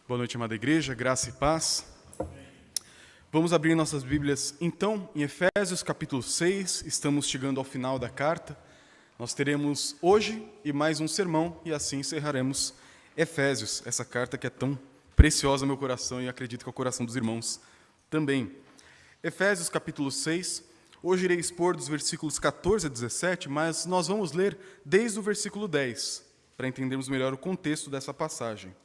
Boa noite, amada igreja, graça e paz. Vamos abrir nossas Bíblias, então, em Efésios capítulo 6, estamos chegando ao final da carta. Nós teremos hoje e mais um sermão, e assim encerraremos Efésios, essa carta que é tão preciosa ao meu coração e acredito que ao coração dos irmãos também. Efésios capítulo 6, hoje irei expor dos versículos 14 a 17, mas nós vamos ler desde o versículo 10, para entendermos melhor o contexto dessa passagem.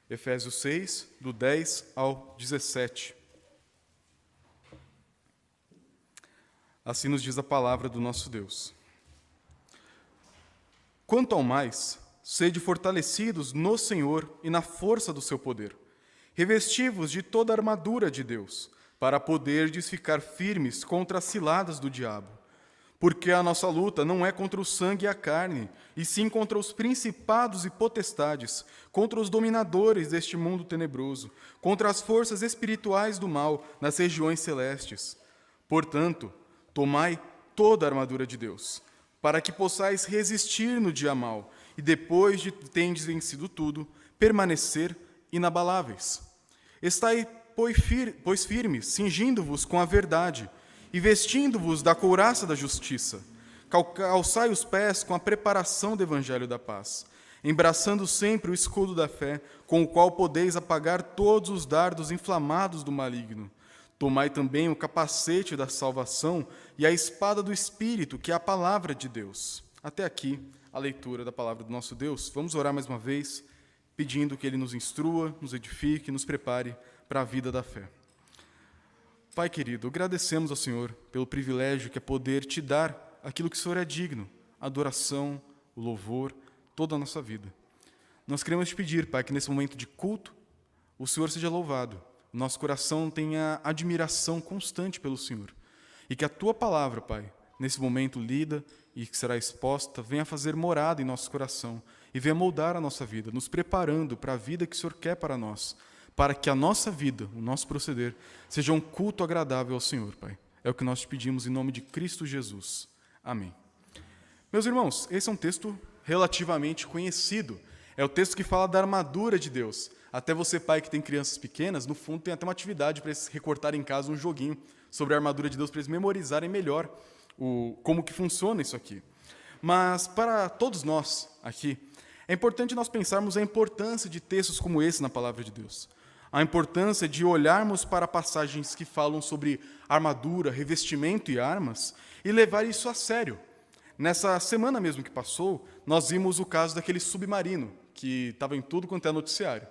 Efésios 6, do 10 ao 17. Assim nos diz a palavra do nosso Deus. Quanto ao mais, sede fortalecidos no Senhor e na força do seu poder. Revesti-vos de toda a armadura de Deus, para poderdes ficar firmes contra as ciladas do diabo. Porque a nossa luta não é contra o sangue e a carne, e sim contra os principados e potestades, contra os dominadores deste mundo tenebroso, contra as forças espirituais do mal nas regiões celestes. Portanto, tomai toda a armadura de Deus, para que possais resistir no dia mau, e depois de tendes vencido tudo, permanecer inabaláveis. Estai, pois firmes, cingindo-vos com a verdade, e vestindo-vos da couraça da justiça, calçai os pés com a preparação do evangelho da paz, embraçando sempre o escudo da fé, com o qual podeis apagar todos os dardos inflamados do maligno. Tomai também o capacete da salvação e a espada do Espírito, que é a palavra de Deus. Até aqui, a leitura da palavra do nosso Deus. Vamos orar mais uma vez, pedindo que Ele nos instrua, nos edifique, nos prepare para a vida da fé. Pai querido, agradecemos ao Senhor pelo privilégio que é poder te dar aquilo que o Senhor é digno, a adoração, o louvor, toda a nossa vida. Nós queremos te pedir, Pai, que nesse momento de culto, o Senhor seja louvado, o nosso coração tenha admiração constante pelo Senhor, e que a Tua palavra, Pai, nesse momento lida e que será exposta, venha fazer morada em nosso coração e venha moldar a nossa vida, nos preparando para a vida que o Senhor quer para nós, para que a nossa vida, o nosso proceder, seja um culto agradável ao Senhor, Pai. É o que nós te pedimos em nome de Cristo Jesus. Amém. Meus irmãos, esse é um texto relativamente conhecido. É o texto que fala da armadura de Deus. Até você, pai, que tem crianças pequenas, no fundo tem até uma atividade para eles recortarem em casa um joguinho sobre a armadura de Deus, para eles memorizarem melhor como que funciona isso aqui. Mas para todos nós aqui, é importante nós pensarmos a importância de textos como esse na palavra de Deus. A importância de olharmos para passagens que falam sobre armadura, revestimento e armas e levar isso a sério. Nessa semana mesmo que passou, nós vimos o caso daquele submarino que estava em tudo quanto é noticiário.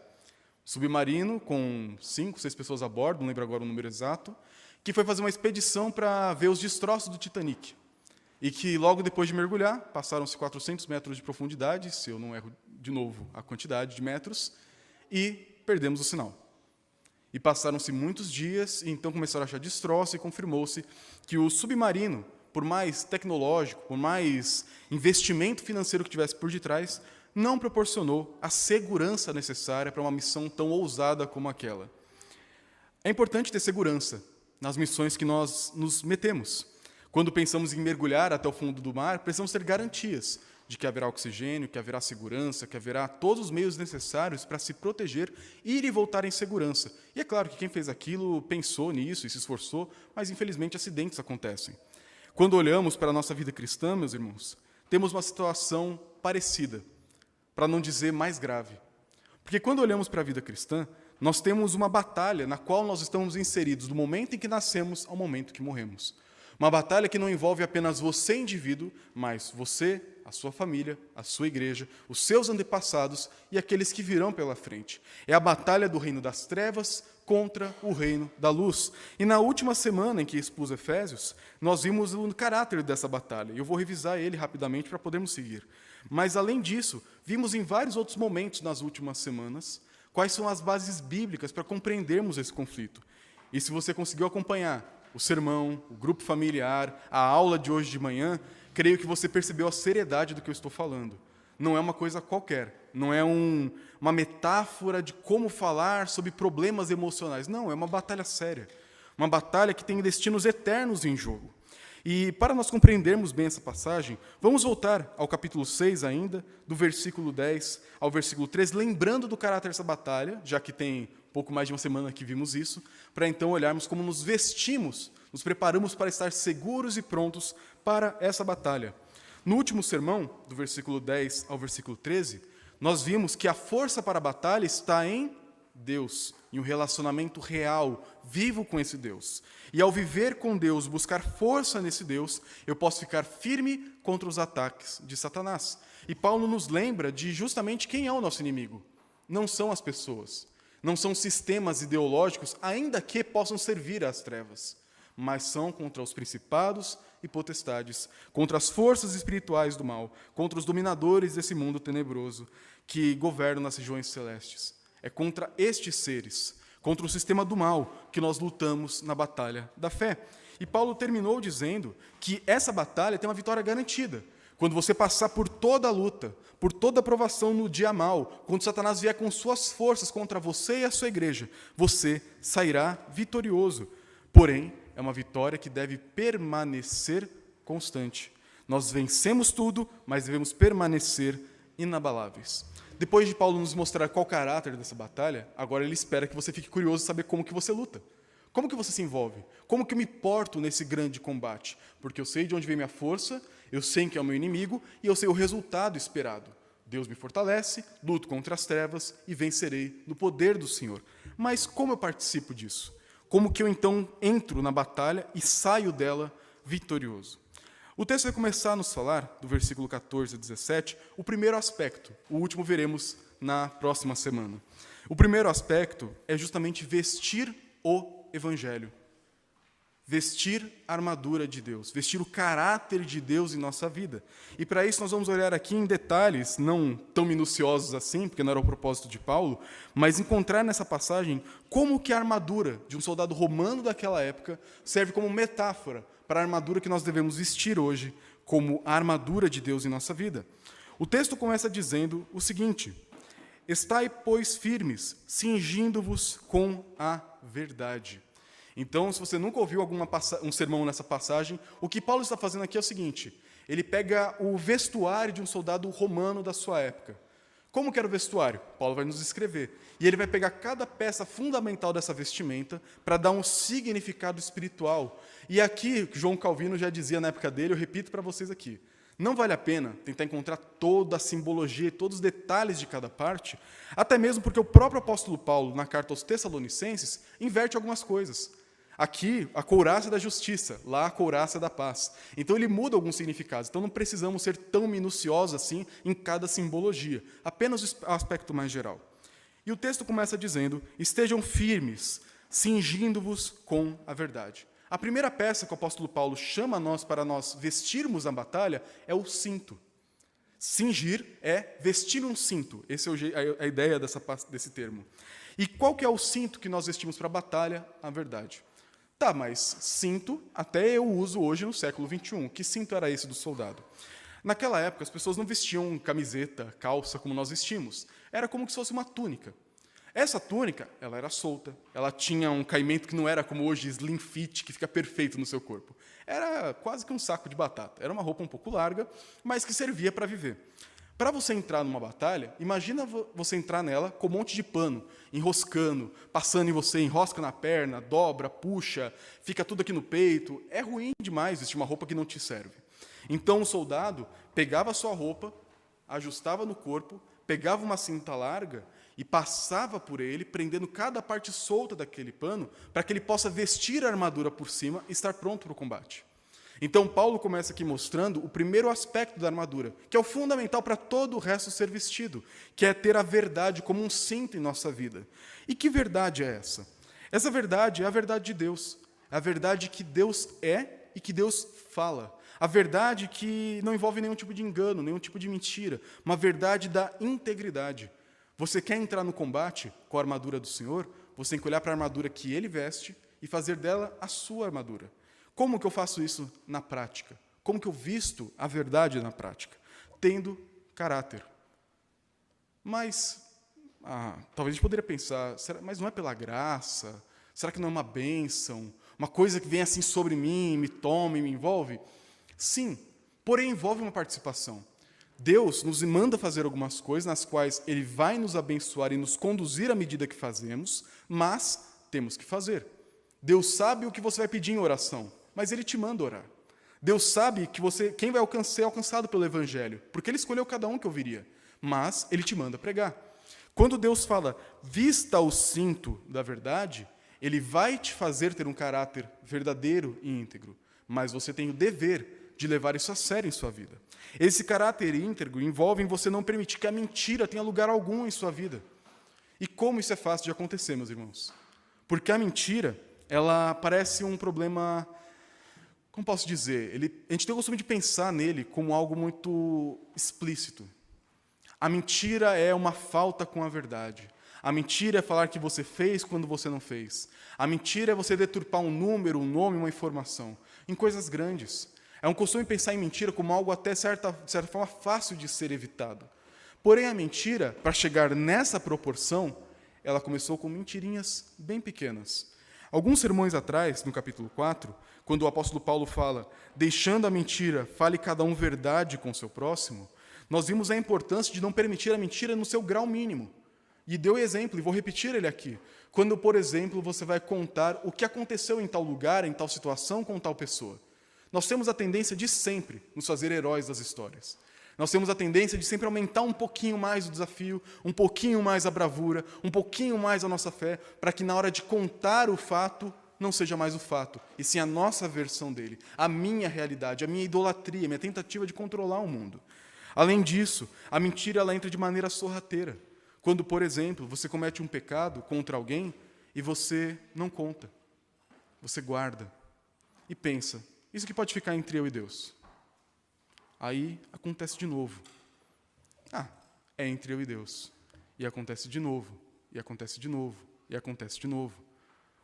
Submarino com 5, 6 pessoas a bordo, não lembro agora o número exato, que foi fazer uma expedição para ver os destroços do Titanic. E que logo depois de mergulhar, passaram-se 400 metros de profundidade, se eu não erro de novo a quantidade de metros, e perdemos o sinal. E passaram-se muitos dias, e então começaram a achar destroço, e confirmou-se que o submarino, por mais tecnológico, por mais investimento financeiro que tivesse por detrás, não proporcionou a segurança necessária para uma missão tão ousada como aquela. É importante ter segurança nas missões que nós nos metemos. Quando pensamos em mergulhar até o fundo do mar, precisamos ter garantias de que haverá oxigênio, que haverá segurança, que haverá todos os meios necessários para se proteger, ir e voltar em segurança. E é claro que quem fez aquilo pensou nisso e se esforçou, mas infelizmente acidentes acontecem. Quando olhamos para a nossa vida cristã, meus irmãos, temos uma situação parecida, para não dizer mais grave. Porque quando olhamos para a vida cristã, nós temos uma batalha na qual nós estamos inseridos do momento em que nascemos ao momento que morremos. Uma batalha que não envolve apenas você, indivíduo, mas você, a sua família, a sua igreja, os seus antepassados e aqueles que virão pela frente. É a batalha do reino das trevas contra o reino da luz. E na última semana em que expus Efésios, nós vimos o caráter dessa batalha. Eu vou revisar ele rapidamente para podermos seguir. Mas, além disso, vimos em vários outros momentos nas últimas semanas quais são as bases bíblicas para compreendermos esse conflito. E se você conseguiu acompanhar o sermão, o grupo familiar, a aula de hoje de manhã, creio que você percebeu a seriedade do que eu estou falando. Não é uma coisa qualquer, não é uma metáfora de como falar sobre problemas emocionais. Não, é uma batalha séria, uma batalha que tem destinos eternos em jogo. E para nós compreendermos bem essa passagem, vamos voltar ao capítulo 6 ainda, do versículo 10 ao versículo 13, lembrando do caráter dessa batalha, já que tem pouco mais de uma semana que vimos isso, para então olharmos como nos vestimos, nos preparamos para estar seguros e prontos para essa batalha. No último sermão, do versículo 10 ao versículo 13, nós vimos que a força para a batalha está em Deus, em um relacionamento real, vivo com esse Deus. E ao viver com Deus, buscar força nesse Deus, eu posso ficar firme contra os ataques de Satanás. E Paulo nos lembra de justamente quem é o nosso inimigo. Não são as pessoas, não são sistemas ideológicos, ainda que possam servir às trevas, mas são contra os principados e potestades, contra as forças espirituais do mal, contra os dominadores desse mundo tenebroso que governam nas regiões celestes. É contra estes seres, contra o sistema do mal, que nós lutamos na batalha da fé. E Paulo terminou dizendo que essa batalha tem uma vitória garantida. Quando você passar por toda a luta, por toda a provação no dia mal, quando Satanás vier com suas forças contra você e a sua igreja, você sairá vitorioso. Porém, é uma vitória que deve permanecer constante. Nós vencemos tudo, mas devemos permanecer inabaláveis. Depois de Paulo nos mostrar qual o caráter dessa batalha, agora ele espera que você fique curioso em saber como que você luta. Como que você se envolve? Como que eu me porto nesse grande combate? Porque eu sei de onde vem minha força, eu sei quem é o meu inimigo e eu sei o resultado esperado. Deus me fortalece, luto contra as trevas e vencerei no poder do Senhor. Mas como eu participo disso? Como que eu então entro na batalha e saio dela vitorioso? O texto vai começar a nos falar, do versículo 14 a 17, o primeiro aspecto. O último veremos na próxima semana. O primeiro aspecto é justamente vestir o Evangelho. Vestir a armadura de Deus, vestir o caráter de Deus em nossa vida. E para isso nós vamos olhar aqui em detalhes, não tão minuciosos assim, porque não era o propósito de Paulo, mas encontrar nessa passagem como que a armadura de um soldado romano daquela época serve como metáfora para a armadura que nós devemos vestir hoje, como a armadura de Deus em nossa vida. O texto começa dizendo o seguinte: estai, pois, firmes, cingindo-vos com a verdade. Então, se você nunca ouviu um sermão nessa passagem, o que Paulo está fazendo aqui é o seguinte: ele pega o vestuário de um soldado romano da sua época. Como que era o vestuário? Paulo vai nos descrever. E ele vai pegar cada peça fundamental dessa vestimenta para dar um significado espiritual. E aqui, João Calvino já dizia na época dele, eu repito para vocês aqui, não vale a pena tentar encontrar toda a simbologia, todos os detalhes de cada parte, até mesmo porque o próprio apóstolo Paulo, na carta aos Tessalonicenses, inverte algumas coisas. Aqui, a couraça da justiça, lá a couraça da paz. Então ele muda alguns significados. Então não precisamos ser tão minuciosos assim em cada simbologia, apenas o aspecto mais geral. E o texto começa dizendo: estejam firmes, cingindo-vos com a verdade. A primeira peça que o apóstolo Paulo chama a nós para nós vestirmos a batalha é o cinto. Cingir é vestir um cinto. Essa é a ideia desse termo. E qual que é o cinto que nós vestimos para a batalha? A verdade. Tá, mas cinto até eu uso hoje no século XXI. Que cinto era esse do soldado? Naquela época, as pessoas não vestiam camiseta, calça, como nós vestimos. Era como se fosse uma túnica. Essa túnica, ela era solta, ela tinha um caimento que não era como hoje, slim fit, que fica perfeito no seu corpo. Era quase que um saco de batata. Era uma roupa um pouco larga, mas que servia para viver. Para você entrar numa batalha, imagina você entrar nela com um monte de pano, enroscando, passando em você, enrosca na perna, dobra, puxa, fica tudo aqui no peito. É ruim demais vestir uma roupa que não te serve. Então o soldado pegava a sua roupa, ajustava no corpo, pegava uma cinta larga e passava por ele, prendendo cada parte solta daquele pano, para que ele possa vestir a armadura por cima e estar pronto para o combate. Então, Paulo começa aqui mostrando o primeiro aspecto da armadura, que é o fundamental para todo o resto ser vestido, que é ter a verdade como um cinto em nossa vida. E que verdade é essa? Essa verdade é a verdade de Deus, a verdade que Deus é e que Deus fala. A verdade que não envolve nenhum tipo de engano, nenhum tipo de mentira, uma verdade da integridade. Você quer entrar no combate com a armadura do Senhor? Você tem que olhar para a armadura que Ele veste e fazer dela a sua armadura. Como que eu faço isso na prática? Como que eu visto a verdade na prática? Tendo caráter. Mas, talvez a gente poderia pensar, mas não é pela graça? Será que não é uma bênção? uma coisa que vem assim sobre mim, me toma e me envolve? Sim, porém envolve uma participação. Deus nos manda fazer algumas coisas nas quais Ele vai nos abençoar e nos conduzir à medida que fazemos, mas temos que fazer. Deus sabe o que você vai pedir em oração, mas Ele te manda orar. Deus sabe que quem vai ser alcançado pelo Evangelho, porque Ele escolheu cada um que ouviria, mas Ele te manda pregar. Quando Deus fala, vista o cinto da verdade, Ele vai te fazer ter um caráter verdadeiro e íntegro, mas você tem o dever de levar isso a sério em sua vida. Esse caráter íntegro envolve em você não permitir que a mentira tenha lugar algum em sua vida. E como isso é fácil de acontecer, meus irmãos? Porque a mentira, ela parece um problema, como posso dizer? A gente tem o costume de pensar nele como algo muito explícito. A mentira é uma falta com a verdade. A mentira é falar que você fez quando você não fez. A mentira é você deturpar um número, um nome, uma informação. Em coisas grandes. É um costume pensar em mentira como algo até, de certa forma, fácil de ser evitado. Porém, a mentira, para chegar nessa proporção, ela começou com mentirinhas bem pequenas. Alguns sermões atrás, no capítulo 4, quando o apóstolo Paulo fala, deixando a mentira, fale cada um verdade com o seu próximo, nós vimos a importância de não permitir a mentira no seu grau mínimo. E deu exemplo, e vou repetir ele aqui. Quando, por exemplo, você vai contar o que aconteceu em tal lugar, em tal situação, com tal pessoa. Nós temos a tendência de sempre nos fazer heróis das histórias. Nós temos a tendência de sempre aumentar um pouquinho mais o desafio, um pouquinho mais a bravura, um pouquinho mais a nossa fé, para que na hora de contar o fato, não seja mais o fato, e sim a nossa versão dele, a minha realidade, a minha idolatria, a minha tentativa de controlar o mundo. Além disso, a mentira ela entra de maneira sorrateira. Quando, por exemplo, você comete um pecado contra alguém e você não conta, você guarda e pensa, isso que pode ficar entre eu e Deus. Aí acontece de novo. É entre eu e Deus. E acontece de novo, e acontece de novo, e acontece de novo.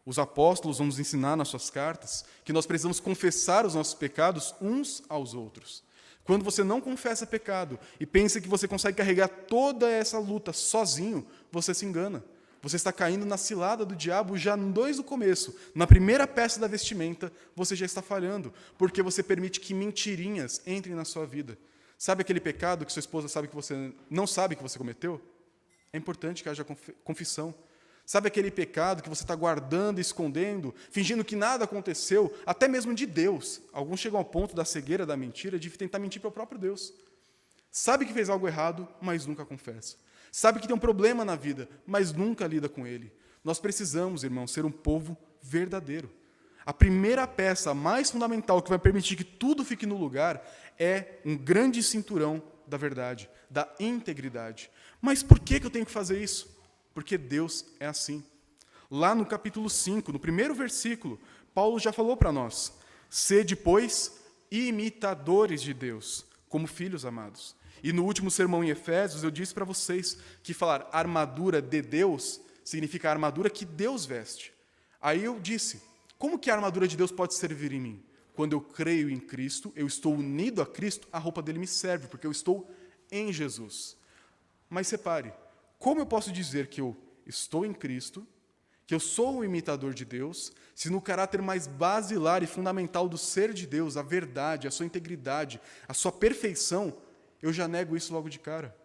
Os apóstolos vão nos ensinar nas suas cartas que nós precisamos confessar os nossos pecados uns aos outros. Quando você não confessa pecado e pensa que você consegue carregar toda essa luta sozinho, você se engana. Você está caindo na cilada do diabo já desde o começo. Na primeira peça da vestimenta, você já está falhando, porque você permite que mentirinhas entrem na sua vida. Sabe aquele pecado que sua esposa sabe que você não sabe que você cometeu? É importante que haja confissão. Sabe aquele pecado que você está guardando e escondendo, fingindo que nada aconteceu, até mesmo de Deus? Alguns chegam ao ponto da cegueira, da mentira, de tentar mentir para o próprio Deus. Sabe que fez algo errado, mas nunca confessa. Sabe que tem um problema na vida, mas nunca lida com ele. Nós precisamos, irmãos, ser um povo verdadeiro. A primeira peça, a mais fundamental, que vai permitir que tudo fique no lugar, é um grande cinturão da verdade, da integridade. Mas por que eu tenho que fazer isso? Porque Deus é assim. Lá no capítulo 5, no primeiro versículo, Paulo já falou para nós, sede, pois, imitadores de Deus, como filhos amados. E no último sermão em Efésios, eu disse para vocês que falar armadura de Deus significa a armadura que Deus veste. Aí eu disse, como que a armadura de Deus pode servir em mim? Quando eu creio em Cristo, eu estou unido a Cristo, a roupa dele me serve, porque eu estou em Jesus. Mas repare, como eu posso dizer que eu estou em Cristo, que eu sou um imitador de Deus, se no caráter mais basilar e fundamental do ser de Deus, a verdade, a sua integridade, a sua perfeição, eu já nego isso logo de cara?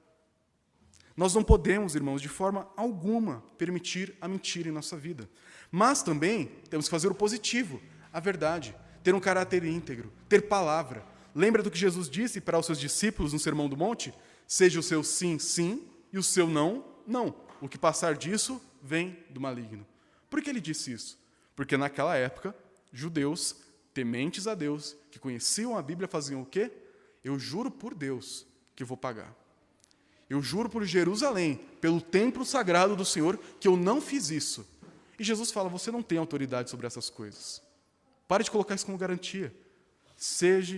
Nós não podemos, irmãos, de forma alguma, permitir a mentira em nossa vida. Mas também temos que fazer o positivo, a verdade, ter um caráter íntegro, ter palavra. Lembra do que Jesus disse para os seus discípulos no Sermão do Monte? Seja o seu sim, sim, e o seu não, não. O que passar disso vem do maligno. Por que ele disse isso? Porque naquela época, judeus, tementes a Deus, que conheciam a Bíblia, faziam o quê? Eu juro por Deus que eu vou pagar. Eu juro por Jerusalém, pelo templo sagrado do Senhor, que eu não fiz isso. E Jesus fala, você não tem autoridade sobre essas coisas. Pare de colocar isso como garantia. Se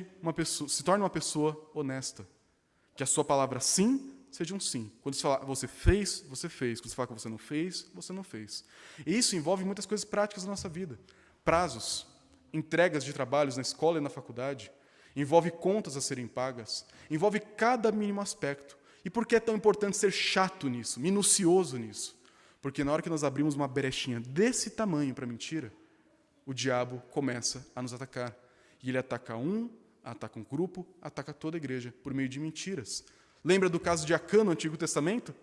torne uma pessoa honesta. Que a sua palavra sim seja um sim. Quando você falar você fez, você fez. Quando você falar que você não fez, você não fez. E isso envolve muitas coisas práticas da nossa vida. Prazos, entregas de trabalhos na escola e na faculdade. Envolve contas a serem pagas. Envolve cada mínimo aspecto. E por que é tão importante ser chato nisso, minucioso nisso? Porque na hora que nós abrimos uma brechinha desse tamanho para a mentira, o diabo começa a nos atacar. E ele ataca ataca um grupo, ataca toda a igreja, por meio de mentiras. Lembra do caso de Acã no Antigo Testamento?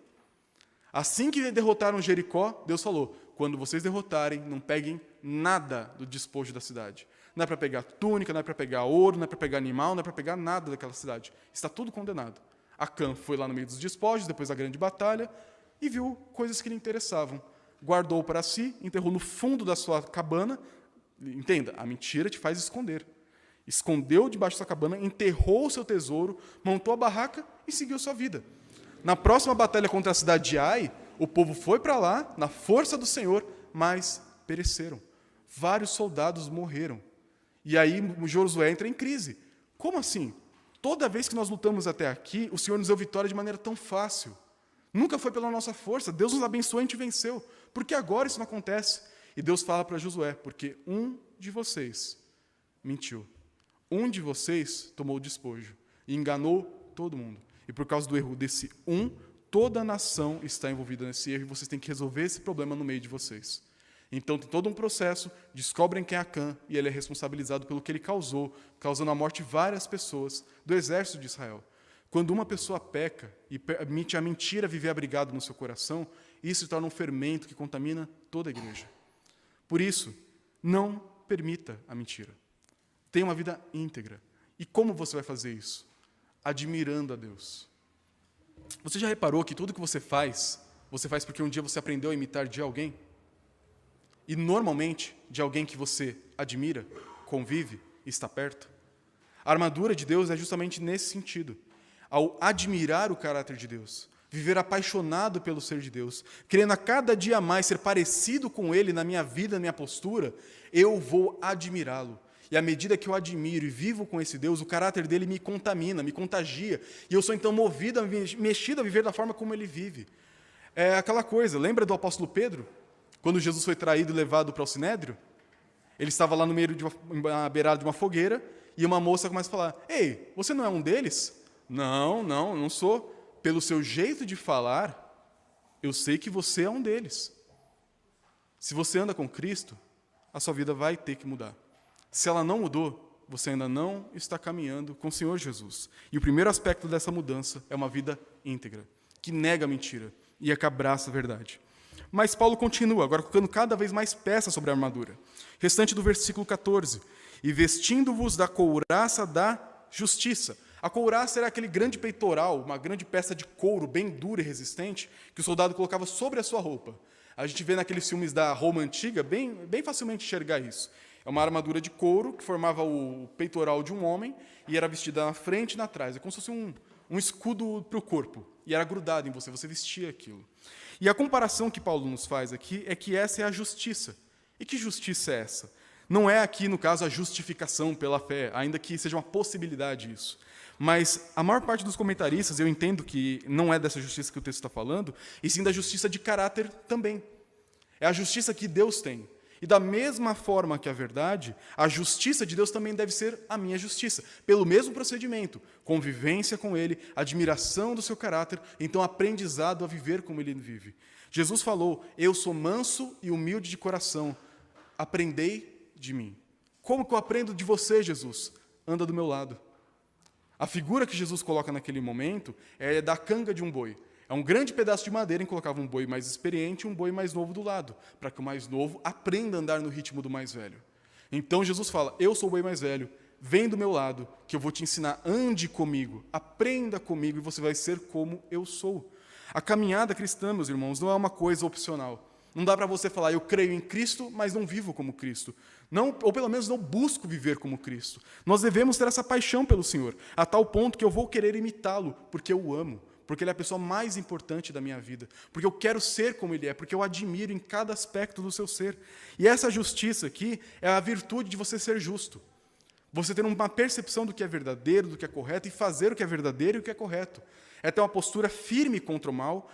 Assim que derrotaram Jericó, Deus falou, quando vocês derrotarem, não peguem nada do despojo da cidade. Não é para pegar túnica, não é para pegar ouro, não é para pegar animal, não é para pegar nada daquela cidade. Está tudo condenado. Acã foi lá no meio dos despojos, depois da grande batalha, e viu coisas que lhe interessavam. Guardou para si, enterrou no fundo da sua cabana. Entenda, a mentira te faz esconder. Escondeu debaixo da sua cabana, enterrou o seu tesouro, montou a barraca e seguiu sua vida. Na próxima batalha contra a cidade de Ai, o povo foi para lá, na força do Senhor, mas pereceram. Vários soldados morreram. E aí Josué entra em crise. Como assim? Toda vez que nós lutamos até aqui, o Senhor nos deu vitória de maneira tão fácil. Nunca foi pela nossa força. Deus nos abençoou e a gente venceu. Por que agora isso não acontece? E Deus fala para Josué, porque um de vocês mentiu. Um de vocês tomou o despojo e enganou todo mundo. E por causa do erro desse toda a nação está envolvida nesse erro e vocês têm que resolver esse problema no meio de vocês. Então tem todo um processo, descobrem quem é Acã e ele é responsabilizado pelo que ele causou, causando a morte de várias pessoas do exército de Israel. Quando uma pessoa peca e permite a mentira viver abrigado no seu coração, isso se torna um fermento que contamina toda a igreja. Por isso, não permita a mentira. Tenha uma vida íntegra. E como você vai fazer isso? Admirando a Deus. Você já reparou que tudo que você faz porque um dia você aprendeu a imitar de alguém? E normalmente, de alguém que você admira, convive, está perto? A armadura de Deus é justamente nesse sentido. Ao admirar o caráter de Deus, viver apaixonado pelo ser de Deus, querendo a cada dia mais ser parecido com Ele na minha vida, na minha postura, eu vou admirá-lo. E à medida que eu admiro e vivo com esse Deus, o caráter dele me contamina, me contagia. E eu sou então movido, mexido a viver da forma como ele vive. É aquela coisa, lembra do apóstolo Pedro? Quando Jesus foi traído e levado para o Sinédrio? Ele estava lá no meio na beirada de uma fogueira, e uma moça começa a falar, ei, você não é um deles? Não sou. Pelo seu jeito de falar, eu sei que você é um deles. Se você anda com Cristo, a sua vida vai ter que mudar. Se ela não mudou, você ainda não está caminhando com o Senhor Jesus. E o primeiro aspecto dessa mudança é uma vida íntegra, que nega a mentira e é que abraça a verdade. Mas Paulo continua, agora colocando cada vez mais peças sobre a armadura. Restante do versículo 14. E vestindo-vos da couraça da justiça. A couraça era aquele grande peitoral, uma grande peça de couro bem dura e resistente, que o soldado colocava sobre a sua roupa. A gente vê naqueles filmes da Roma Antiga, bem facilmente enxergar isso. É uma armadura de couro que formava o peitoral de um homem e era vestida na frente e na trás. É como se fosse um escudo para o corpo. E era grudado em você, você vestia aquilo. E a comparação que Paulo nos faz aqui é que essa é a justiça. E que justiça é essa? Não é aqui, no caso, a justificação pela fé, ainda que seja uma possibilidade isso. Mas a maior parte dos comentaristas, eu entendo que não é dessa justiça que o texto está falando, e sim da justiça de caráter também. É a justiça que Deus tem. E da mesma forma que a verdade, a justiça de Deus também deve ser a minha justiça. Pelo mesmo procedimento, convivência com Ele, admiração do seu caráter, então aprendizado a viver como Ele vive. Jesus falou, eu sou manso e humilde de coração, aprendei de mim. Como que eu aprendo de você, Jesus? Anda do meu lado. A figura que Jesus coloca naquele momento é da canga de um boi. É um grande pedaço de madeira em que colocava um boi mais experiente e um boi mais novo do lado, para que o mais novo aprenda a andar no ritmo do mais velho. Então Jesus fala, eu sou o boi mais velho, vem do meu lado, que eu vou te ensinar, ande comigo, aprenda comigo e você vai ser como eu sou. A caminhada cristã, meus irmãos, não é uma coisa opcional. Não dá para você falar, eu creio em Cristo, mas não vivo como Cristo. Não, ou pelo menos não busco viver como Cristo. Nós devemos ter essa paixão pelo Senhor, a tal ponto que eu vou querer imitá-lo, porque eu o amo. Porque Ele é a pessoa mais importante da minha vida, porque eu quero ser como Ele é, porque eu admiro em cada aspecto do seu ser. E essa justiça aqui é a virtude de você ser justo. Você ter uma percepção do que é verdadeiro, do que é correto, e fazer o que é verdadeiro e o que é correto. É ter uma postura firme contra o mal,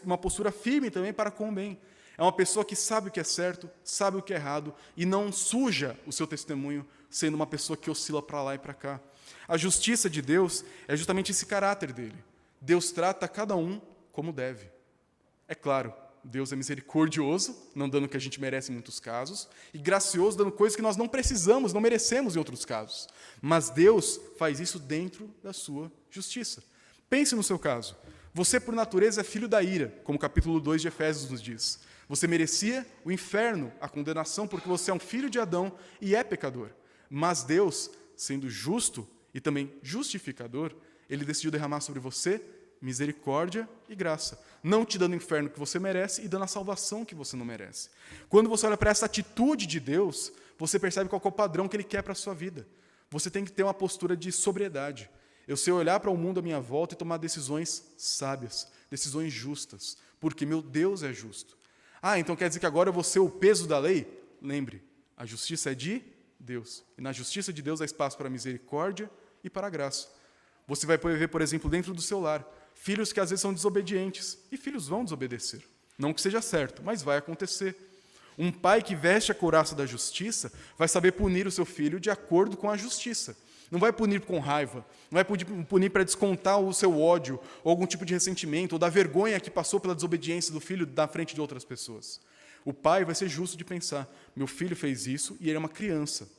uma postura firme também para com o bem. É uma pessoa que sabe o que é certo, sabe o que é errado, e não suja o seu testemunho, sendo uma pessoa que oscila para lá e para cá. A justiça de Deus é justamente esse caráter dele. Deus trata cada um como deve. É claro, Deus é misericordioso, não dando o que a gente merece em muitos casos, e gracioso, dando coisas que nós não precisamos, não merecemos em outros casos. Mas Deus faz isso dentro da sua justiça. Pense no seu caso. Você, por natureza, é filho da ira, como o capítulo 2 de Efésios nos diz. Você merecia o inferno, a condenação, porque você é um filho de Adão e é pecador. Mas Deus, sendo justo e também justificador, Ele decidiu derramar sobre você misericórdia e graça, não te dando o inferno que você merece e dando a salvação que você não merece. Quando você olha para essa atitude de Deus, você percebe qual é o padrão que Ele quer para a sua vida. Você tem que ter uma postura de sobriedade. Eu sei olhar para o mundo à minha volta e tomar decisões sábias, decisões justas, porque meu Deus é justo. Então quer dizer que agora eu vou ser o peso da lei? Lembre, a justiça é de Deus. E na justiça de Deus há espaço para a misericórdia e para a graça. Você vai poder ver, por exemplo, dentro do seu lar, filhos que às vezes são desobedientes, e filhos vão desobedecer. Não que seja certo, mas vai acontecer. Um pai que veste a couraça da justiça vai saber punir o seu filho de acordo com a justiça. Não vai punir com raiva, não vai punir para descontar o seu ódio, ou algum tipo de ressentimento, ou da vergonha que passou pela desobediência do filho na frente de outras pessoas. O pai vai ser justo de pensar, meu filho fez isso e ele é uma criança.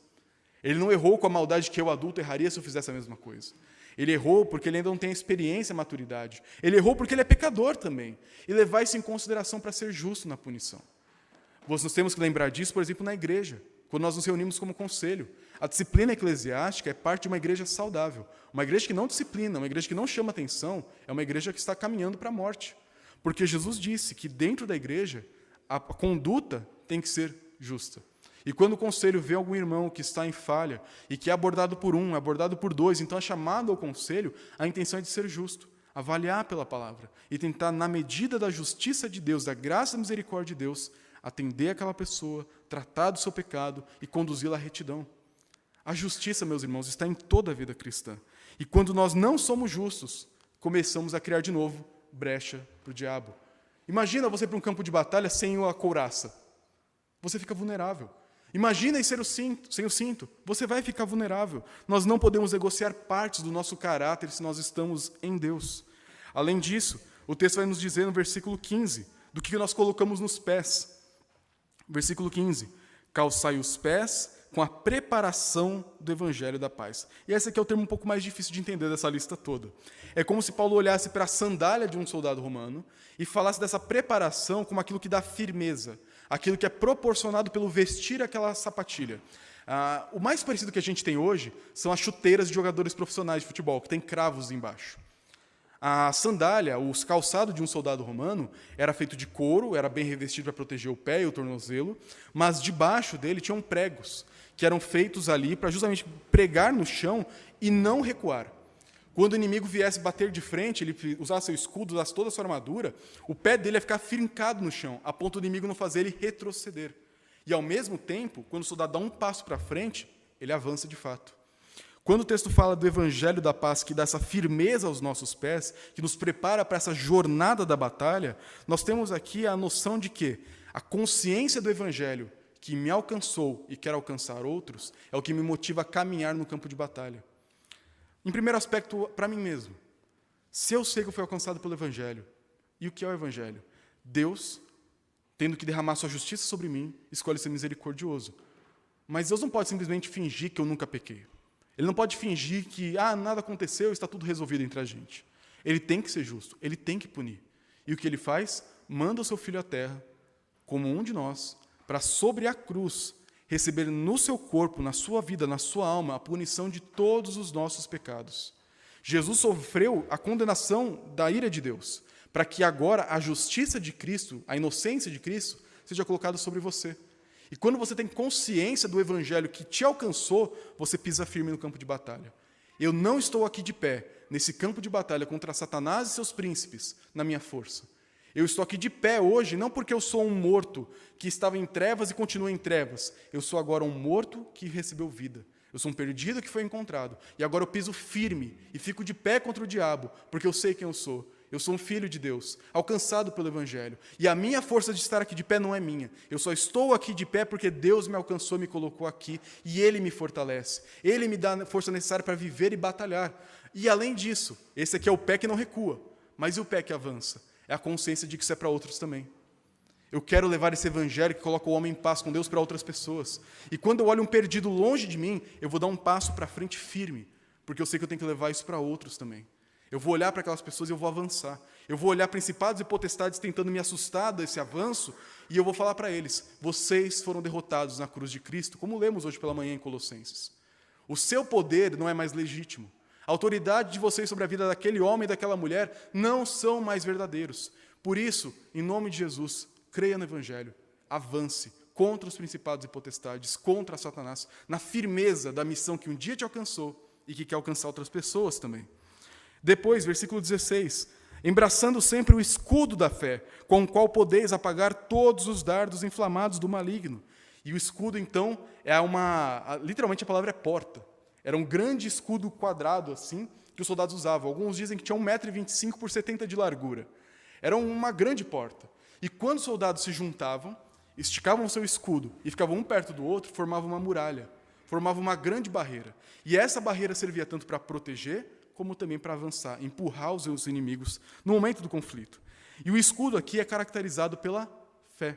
Ele não errou com a maldade que eu, adulto, erraria se eu fizesse a mesma coisa. Ele errou porque ele ainda não tem a experiência, a maturidade. Ele errou porque ele é pecador também. E levar isso em consideração para ser justo na punição. Nós temos que lembrar disso, por exemplo, na igreja, quando nós nos reunimos como conselho. A disciplina eclesiástica é parte de uma igreja saudável. Uma igreja que não disciplina, uma igreja que não chama atenção, é uma igreja que está caminhando para a morte. Porque Jesus disse que dentro da igreja, a conduta tem que ser justa. E quando o conselho vê algum irmão que está em falha e que é abordado por um, abordado por dois, então é chamado ao conselho, a intenção é de ser justo, avaliar pela palavra e tentar, na medida da justiça de Deus, da graça e misericórdia de Deus, atender aquela pessoa, tratar do seu pecado e conduzi-la à retidão. A justiça, meus irmãos, está em toda a vida cristã. E quando nós não somos justos, começamos a criar de novo brecha para o diabo. Imagina você para um campo de batalha sem a couraça. Você fica vulnerável. Imagina sem o cinto, você vai ficar vulnerável. Nós não podemos negociar partes do nosso caráter se nós estamos em Deus. Além disso, o texto vai nos dizer no versículo 15, do que nós colocamos nos pés. Versículo 15, calçai os pés com a preparação do evangelho da paz. E esse aqui é o termo um pouco mais difícil de entender dessa lista toda. É como se Paulo olhasse para a sandália de um soldado romano e falasse dessa preparação como aquilo que dá firmeza, aquilo que é proporcionado pelo vestir aquela sapatilha. O mais parecido que a gente tem hoje são as chuteiras de jogadores profissionais de futebol, que tem cravos embaixo. A sandália, o calçado de um soldado romano, era feito de couro, era bem revestido para proteger o pé e o tornozelo, mas debaixo dele tinham pregos, que eram feitos ali para justamente pregar no chão e não recuar. Quando o inimigo viesse bater de frente, ele usasse seu escudo, usasse toda a sua armadura, o pé dele ia ficar fincado no chão, a ponto do inimigo não fazer ele retroceder. E, ao mesmo tempo, quando o soldado dá um passo para frente, ele avança de fato. Quando o texto fala do evangelho da paz, que dá essa firmeza aos nossos pés, que nos prepara para essa jornada da batalha, nós temos aqui a noção de que a consciência do evangelho que me alcançou e quer alcançar outros é o que me motiva a caminhar no campo de batalha. Em primeiro aspecto, para mim mesmo, se eu sei que eu fui alcançado pelo evangelho, e o que é o evangelho? Deus, tendo que derramar sua justiça sobre mim, escolhe ser misericordioso. Mas Deus não pode simplesmente fingir que eu nunca pequei. Ele não pode fingir que nada aconteceu, está tudo resolvido entre a gente. Ele tem que ser justo, ele tem que punir. E o que ele faz? Manda o seu filho à terra, como um de nós, para sobre a cruz receber no seu corpo, na sua vida, na sua alma, a punição de todos os nossos pecados. Jesus sofreu a condenação da ira de Deus, para que agora a justiça de Cristo, a inocência de Cristo, seja colocada sobre você. E quando você tem consciência do evangelho que te alcançou, você pisa firme no campo de batalha. Eu não estou aqui de pé, nesse campo de batalha contra Satanás e seus príncipes, na minha força. Eu estou aqui de pé hoje, não porque eu sou um morto que estava em trevas e continua em trevas. Eu sou agora um morto que recebeu vida. Eu sou um perdido que foi encontrado. E agora eu piso firme e fico de pé contra o diabo, porque eu sei quem eu sou. Eu sou um filho de Deus, alcançado pelo Evangelho. E a minha força de estar aqui de pé não é minha. Eu só estou aqui de pé porque Deus me alcançou, me colocou aqui, e Ele me fortalece. Ele me dá a força necessária para viver e batalhar. E além disso, esse aqui é o pé que não recua, mas e o pé que avança? É a consciência de que isso é para outros também. Eu quero levar esse evangelho que coloca o homem em paz com Deus para outras pessoas. E quando eu olho um perdido longe de mim, eu vou dar um passo para frente firme, porque eu sei que eu tenho que levar isso para outros também. Eu vou olhar para aquelas pessoas e eu vou avançar. Eu vou olhar principados e potestades tentando me assustar desse avanço, e eu vou falar para eles: vocês foram derrotados na cruz de Cristo, como lemos hoje pela manhã em Colossenses. O seu poder não é mais legítimo. A autoridade de vocês sobre a vida daquele homem e daquela mulher não são mais verdadeiros. Por isso, em nome de Jesus, creia no Evangelho, avance contra os principados e potestades, contra Satanás, na firmeza da missão que um dia te alcançou e que quer alcançar outras pessoas também. Depois, versículo 16, embraçando sempre o escudo da fé, com o qual podeis apagar todos os dardos inflamados do maligno. E o escudo, então, literalmente a palavra é porta. Era um grande escudo quadrado, assim, que os soldados usavam. Alguns dizem que tinha 1,25 m por 70 de largura. Era uma grande porta. E quando os soldados se juntavam, esticavam o seu escudo e ficavam um perto do outro, formava uma muralha, formava uma grande barreira. E essa barreira servia tanto para proteger, como também para avançar, empurrar os seus inimigos no momento do conflito. E o escudo aqui é caracterizado pela fé.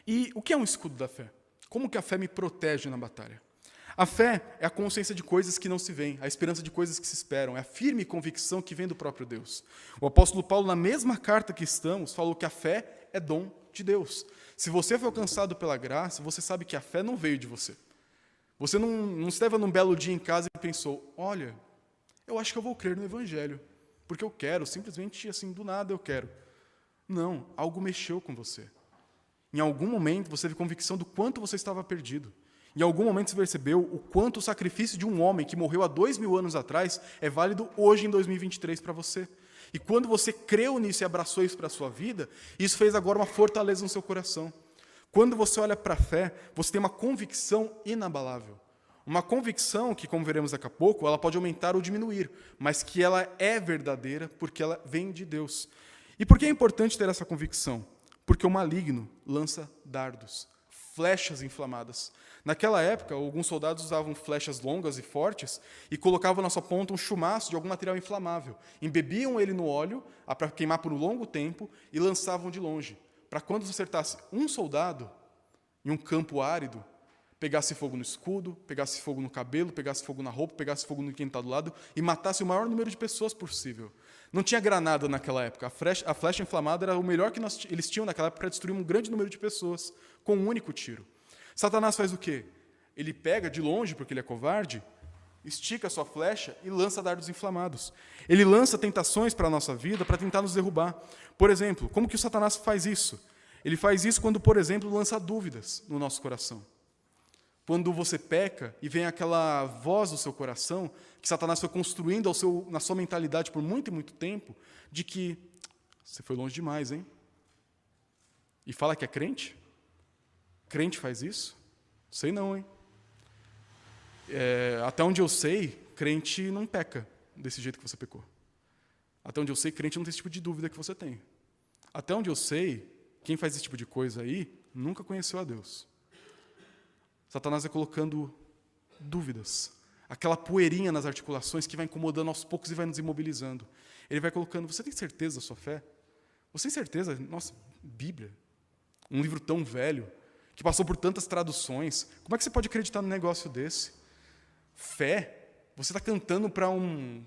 E o que é um escudo da fé? Como que a fé me protege na batalha? A fé é a consciência de coisas que não se veem, a esperança de coisas que se esperam, é a firme convicção que vem do próprio Deus. O apóstolo Paulo, na mesma carta que estamos, falou que a fé é dom de Deus. Se você foi alcançado pela graça, você sabe que a fé não veio de você. Você não estava num belo dia em casa e pensou: olha, eu acho que eu vou crer no Evangelho, porque eu quero, simplesmente assim, do nada eu quero. Não, algo mexeu com você. Em algum momento você teve convicção do quanto você estava perdido. Em algum momento você percebeu o quanto o sacrifício de um homem que morreu há 2000 anos atrás é válido hoje em 2023 para você. E quando você creu nisso e abraçou isso para a sua vida, isso fez agora uma fortaleza no seu coração. Quando você olha para a fé, você tem uma convicção inabalável. Uma convicção que, como veremos daqui a pouco, ela pode aumentar ou diminuir, mas que ela é verdadeira porque ela vem de Deus. E por que é importante ter essa convicção? Porque o maligno lança dardos, flechas inflamadas. Naquela época, alguns soldados usavam flechas longas e fortes e colocavam na sua ponta um chumaço de algum material inflamável. Embebiam ele no óleo para queimar por um longo tempo e lançavam de longe, para quando acertasse um soldado em um campo árido, pegasse fogo no escudo, pegasse fogo no cabelo, pegasse fogo na roupa, pegasse fogo no quem está do lado e matasse o maior número de pessoas possível. Não tinha granada naquela época. A flecha inflamada era o melhor que eles tinham naquela época para destruir um grande número de pessoas com um único tiro. Satanás faz o quê? Ele pega de longe, porque ele é covarde, estica a sua flecha e lança dardos inflamados. Ele lança tentações para a nossa vida para tentar nos derrubar. Por exemplo, como que o Satanás faz isso? Ele faz isso quando, por exemplo, lança dúvidas no nosso coração. Quando você peca e vem aquela voz do seu coração, que Satanás foi construindo na sua mentalidade por muito e muito tempo, de que você foi longe demais, hein? E fala que é crente? Crente faz isso? Sei não, hein? Até onde eu sei, crente não peca desse jeito que você pecou. Até onde eu sei, crente não tem esse tipo de dúvida que você tem. Até onde eu sei, quem faz esse tipo de coisa aí, nunca conheceu a Deus. Satanás vai colocando dúvidas, aquela poeirinha nas articulações que vai incomodando aos poucos e vai nos imobilizando. Ele vai colocando: você tem certeza da sua fé? Você tem certeza? Nossa, Bíblia, um livro tão velho, que passou por tantas traduções, como é que você pode acreditar num negócio desse? Fé? Você está cantando para um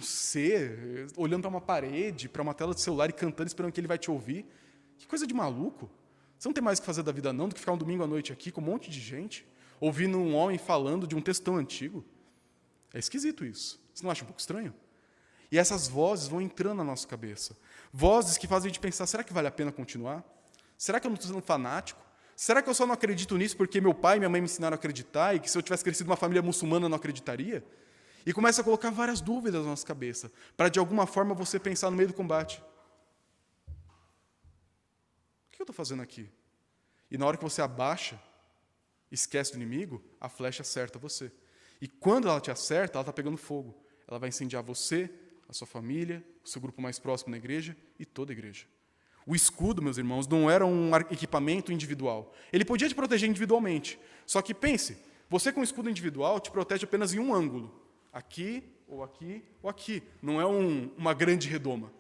ser, olhando para uma parede, para uma tela de celular e cantando, esperando que ele vai te ouvir? Que coisa de maluco! Você não tem mais o que fazer da vida não do que ficar um domingo à noite aqui com um monte de gente, ouvindo um homem falando de um texto tão antigo? É esquisito isso. Você não acha um pouco estranho? E essas vozes vão entrando na nossa cabeça. Vozes que fazem a gente pensar: será que vale a pena continuar? Será que eu não estou sendo fanático? Será que eu só não acredito nisso porque meu pai e minha mãe me ensinaram a acreditar e que se eu tivesse crescido numa família muçulmana eu não acreditaria? E começa a colocar várias dúvidas na nossa cabeça, para de alguma forma você pensar no meio do combate: o que eu estou fazendo aqui? E na hora que você abaixa, esquece do inimigo, a flecha acerta você. E quando ela te acerta, ela está pegando fogo. Ela vai incendiar você, a sua família, o seu grupo mais próximo na igreja e toda a igreja. O escudo, meus irmãos, não era um equipamento individual. Ele podia te proteger individualmente. Só que pense, você com um escudo individual te protege apenas em um ângulo. Aqui, ou aqui, ou aqui. Não é uma grande redoma.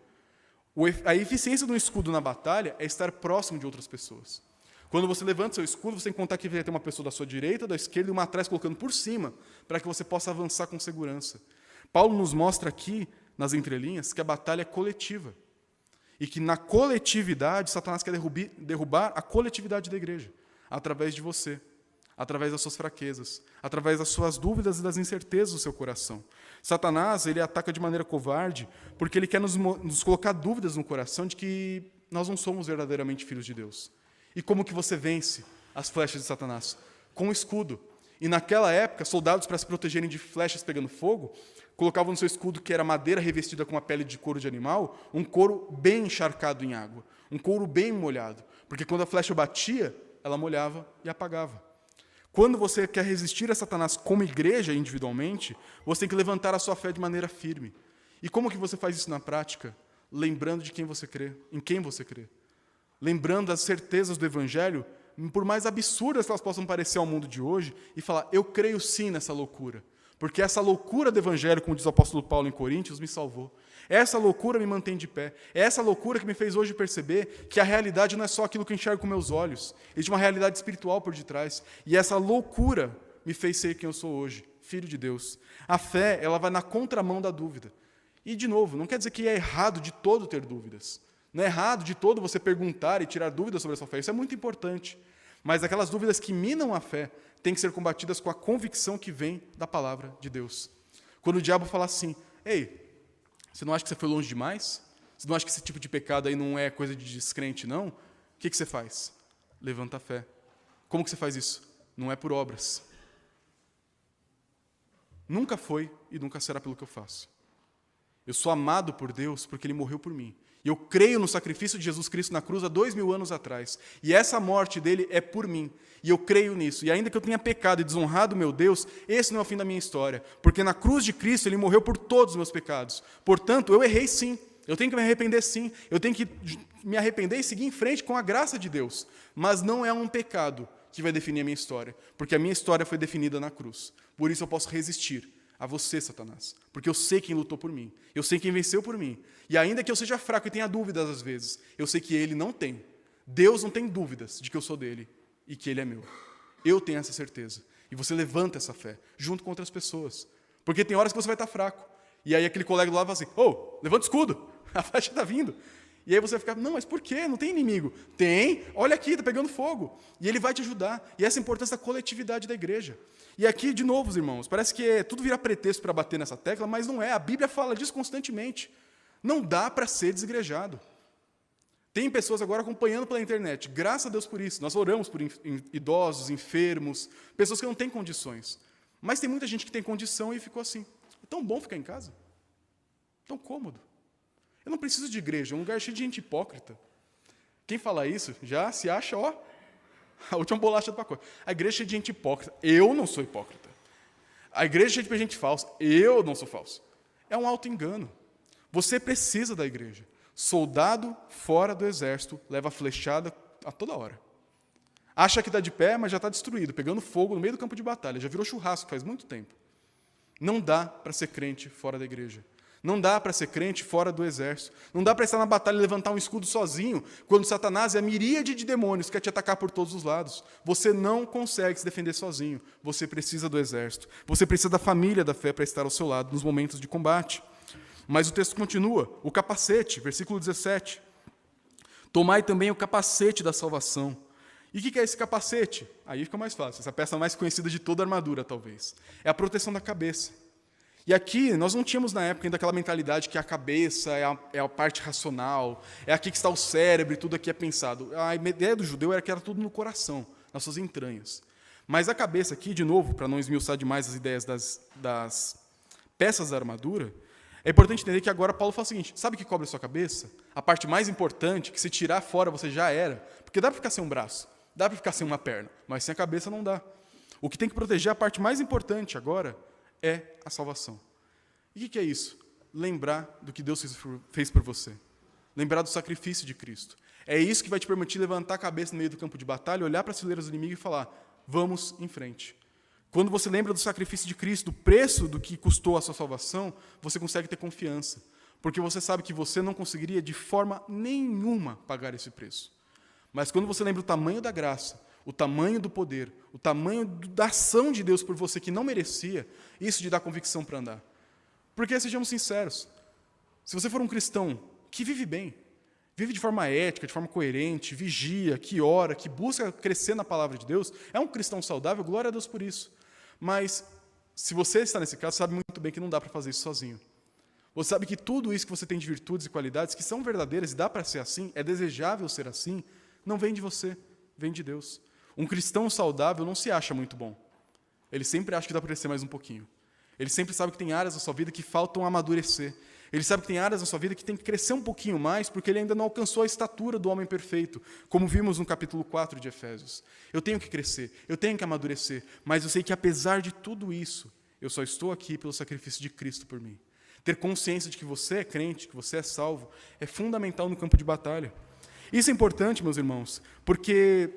A eficiência de um escudo na batalha é estar próximo de outras pessoas. Quando você levanta seu escudo, você tem que contar que vai ter uma pessoa da sua direita, da esquerda e uma atrás colocando por cima, para que você possa avançar com segurança. Paulo nos mostra aqui, nas entrelinhas, que a batalha é coletiva. E que na coletividade, Satanás quer derrubar a coletividade da igreja, através de você, através das suas fraquezas, através das suas dúvidas e das incertezas do seu coração. Satanás, ele ataca de maneira covarde, porque ele quer nos colocar dúvidas no coração de que nós não somos verdadeiramente filhos de Deus. E como que você vence as flechas de Satanás? Com o escudo. E naquela época, soldados, para se protegerem de flechas pegando fogo, colocavam no seu escudo, que era madeira revestida com uma pele de couro de animal, um couro bem encharcado em água, um couro bem molhado, porque quando a flecha batia, ela molhava e apagava. Quando você quer resistir a Satanás como igreja, individualmente, você tem que levantar a sua fé de maneira firme. E como que você faz isso na prática? Lembrando de quem você crê, em quem você crê. Lembrando das certezas do Evangelho, por mais absurdas que elas possam parecer ao mundo de hoje, e falar, eu creio sim nessa loucura. Porque essa loucura do Evangelho, como diz o apóstolo Paulo em Coríntios, me salvou. Essa loucura me mantém de pé. É essa loucura que me fez hoje perceber que a realidade não é só aquilo que eu enxergo com meus olhos. Existe uma realidade espiritual por detrás. E essa loucura me fez ser quem eu sou hoje, filho de Deus. A fé, ela vai na contramão da dúvida. E, de novo, não quer dizer que é errado de todo ter dúvidas. Não é errado de todo você perguntar e tirar dúvidas sobre a sua fé. Isso é muito importante. Mas aquelas dúvidas que minam a fé têm que ser combatidas com a convicção que vem da palavra de Deus. Quando o diabo fala assim, ei, você não acha que você foi longe demais? Você não acha que esse tipo de pecado aí não é coisa de descrente, não? O que você faz? Levanta a fé. Como que você faz isso? Não é por obras. Nunca foi e nunca será pelo que eu faço. Eu sou amado por Deus porque Ele morreu por mim. E eu creio no sacrifício de Jesus Cristo na cruz há 2000 anos atrás. E essa morte dele é por mim. E eu creio nisso. E ainda que eu tenha pecado e desonrado meu Deus, esse não é o fim da minha história. Porque na cruz de Cristo Ele morreu por todos os meus pecados. Portanto, eu errei sim. Eu tenho que me arrepender sim. Eu tenho que me arrepender e seguir em frente com a graça de Deus. Mas não é um pecado que vai definir a minha história. Porque a minha história foi definida na cruz. Por isso eu posso resistir a você, Satanás, porque eu sei quem lutou por mim, eu sei quem venceu por mim, e ainda que eu seja fraco e tenha dúvidas às vezes, eu sei que Ele não tem, Deus não tem dúvidas de que eu sou dele e que Ele é meu, eu tenho essa certeza, e você levanta essa fé, junto com outras pessoas, porque tem horas que você vai estar fraco, e aí aquele colega do lado fala assim, levanta o escudo, a flecha está vindo, e aí você vai ficar, não, mas por quê? Não tem inimigo. Tem, olha aqui, está pegando fogo. E ele vai te ajudar. E essa é a importância da coletividade da igreja. E aqui, de novo, irmãos, parece que tudo vira pretexto para bater nessa tecla, mas não é. A Bíblia fala disso constantemente. Não dá para ser desigrejado. Tem pessoas agora acompanhando pela internet. Graças a Deus por isso. Nós oramos por idosos, enfermos, pessoas que não têm condições. Mas tem muita gente que tem condição e ficou assim. É tão bom ficar em casa. Tão cômodo. Eu não preciso de igreja, é um lugar cheio de gente hipócrita. Quem fala isso já se acha, a última bolacha do pacote. A igreja é cheia de gente hipócrita. Eu não sou hipócrita. A igreja é cheia de gente falsa. Eu não sou falso. É um auto-engano. Você precisa da igreja. Soldado fora do exército leva flechada a toda hora. Acha que está de pé, mas já está destruído, pegando fogo no meio do campo de batalha. Já virou churrasco faz muito tempo. Não dá para ser crente fora da igreja. Não dá para ser crente fora do exército. Não dá para estar na batalha e levantar um escudo sozinho, quando Satanás é a miríade de demônios que quer te atacar por todos os lados. Você não consegue se defender sozinho. Você precisa do exército. Você precisa da família da fé para estar ao seu lado nos momentos de combate. Mas o texto continua. O capacete, versículo 17. Tomai também o capacete da salvação. E o que é esse capacete? Aí fica mais fácil. Essa peça mais conhecida de toda a armadura, talvez. É a proteção da cabeça. E aqui, nós não tínhamos na época ainda aquela mentalidade que a cabeça é a parte racional, é aqui que está o cérebro e tudo aqui é pensado. A ideia do judeu era que era tudo no coração, nas suas entranhas. Mas a cabeça aqui, de novo, para não esmiuçar demais as ideias das peças da armadura, é importante entender que agora Paulo fala o seguinte, sabe o que cobre a sua cabeça? A parte mais importante, que se tirar fora você já era, porque dá para ficar sem um braço, dá para ficar sem uma perna, mas sem a cabeça não dá. O que tem que proteger a parte mais importante agora é a salvação. E o que é isso? Lembrar do que Deus fez por você. Lembrar do sacrifício de Cristo. É isso que vai te permitir levantar a cabeça no meio do campo de batalha, olhar para as fileiras do inimigo e falar, vamos em frente. Quando você lembra do sacrifício de Cristo, do preço do que custou a sua salvação, você consegue ter confiança. porque você sabe que você não conseguiria de forma nenhuma pagar esse preço. Mas quando você lembra o tamanho da graça, o tamanho do poder, o tamanho da ação de Deus por você que não merecia, isso te dá convicção para andar. Porque, sejamos sinceros, se você for um cristão que vive bem, vive de forma ética, de forma coerente, vigia, que ora, que busca crescer na palavra de Deus, é um cristão saudável, glória a Deus por isso. Mas, se você está nesse caso, sabe muito bem que não dá para fazer isso sozinho. Você sabe que tudo isso que você tem de virtudes e qualidades, que são verdadeiras e dá para ser assim, é desejável ser assim, não vem de você, vem de Deus. Um cristão saudável não se acha muito bom. Ele sempre acha que dá para crescer mais um pouquinho. Ele sempre sabe que tem áreas da sua vida que faltam amadurecer. Ele sabe que tem áreas da sua vida que tem que crescer um pouquinho mais, porque ele ainda não alcançou a estatura do homem perfeito, como vimos no capítulo 4 de Efésios. Eu tenho que crescer, eu tenho que amadurecer, mas eu sei que apesar de tudo isso, eu só estou aqui pelo sacrifício de Cristo por mim. Ter consciência de que você é crente, que você é salvo, é fundamental no campo de batalha. Isso é importante, meus irmãos, porque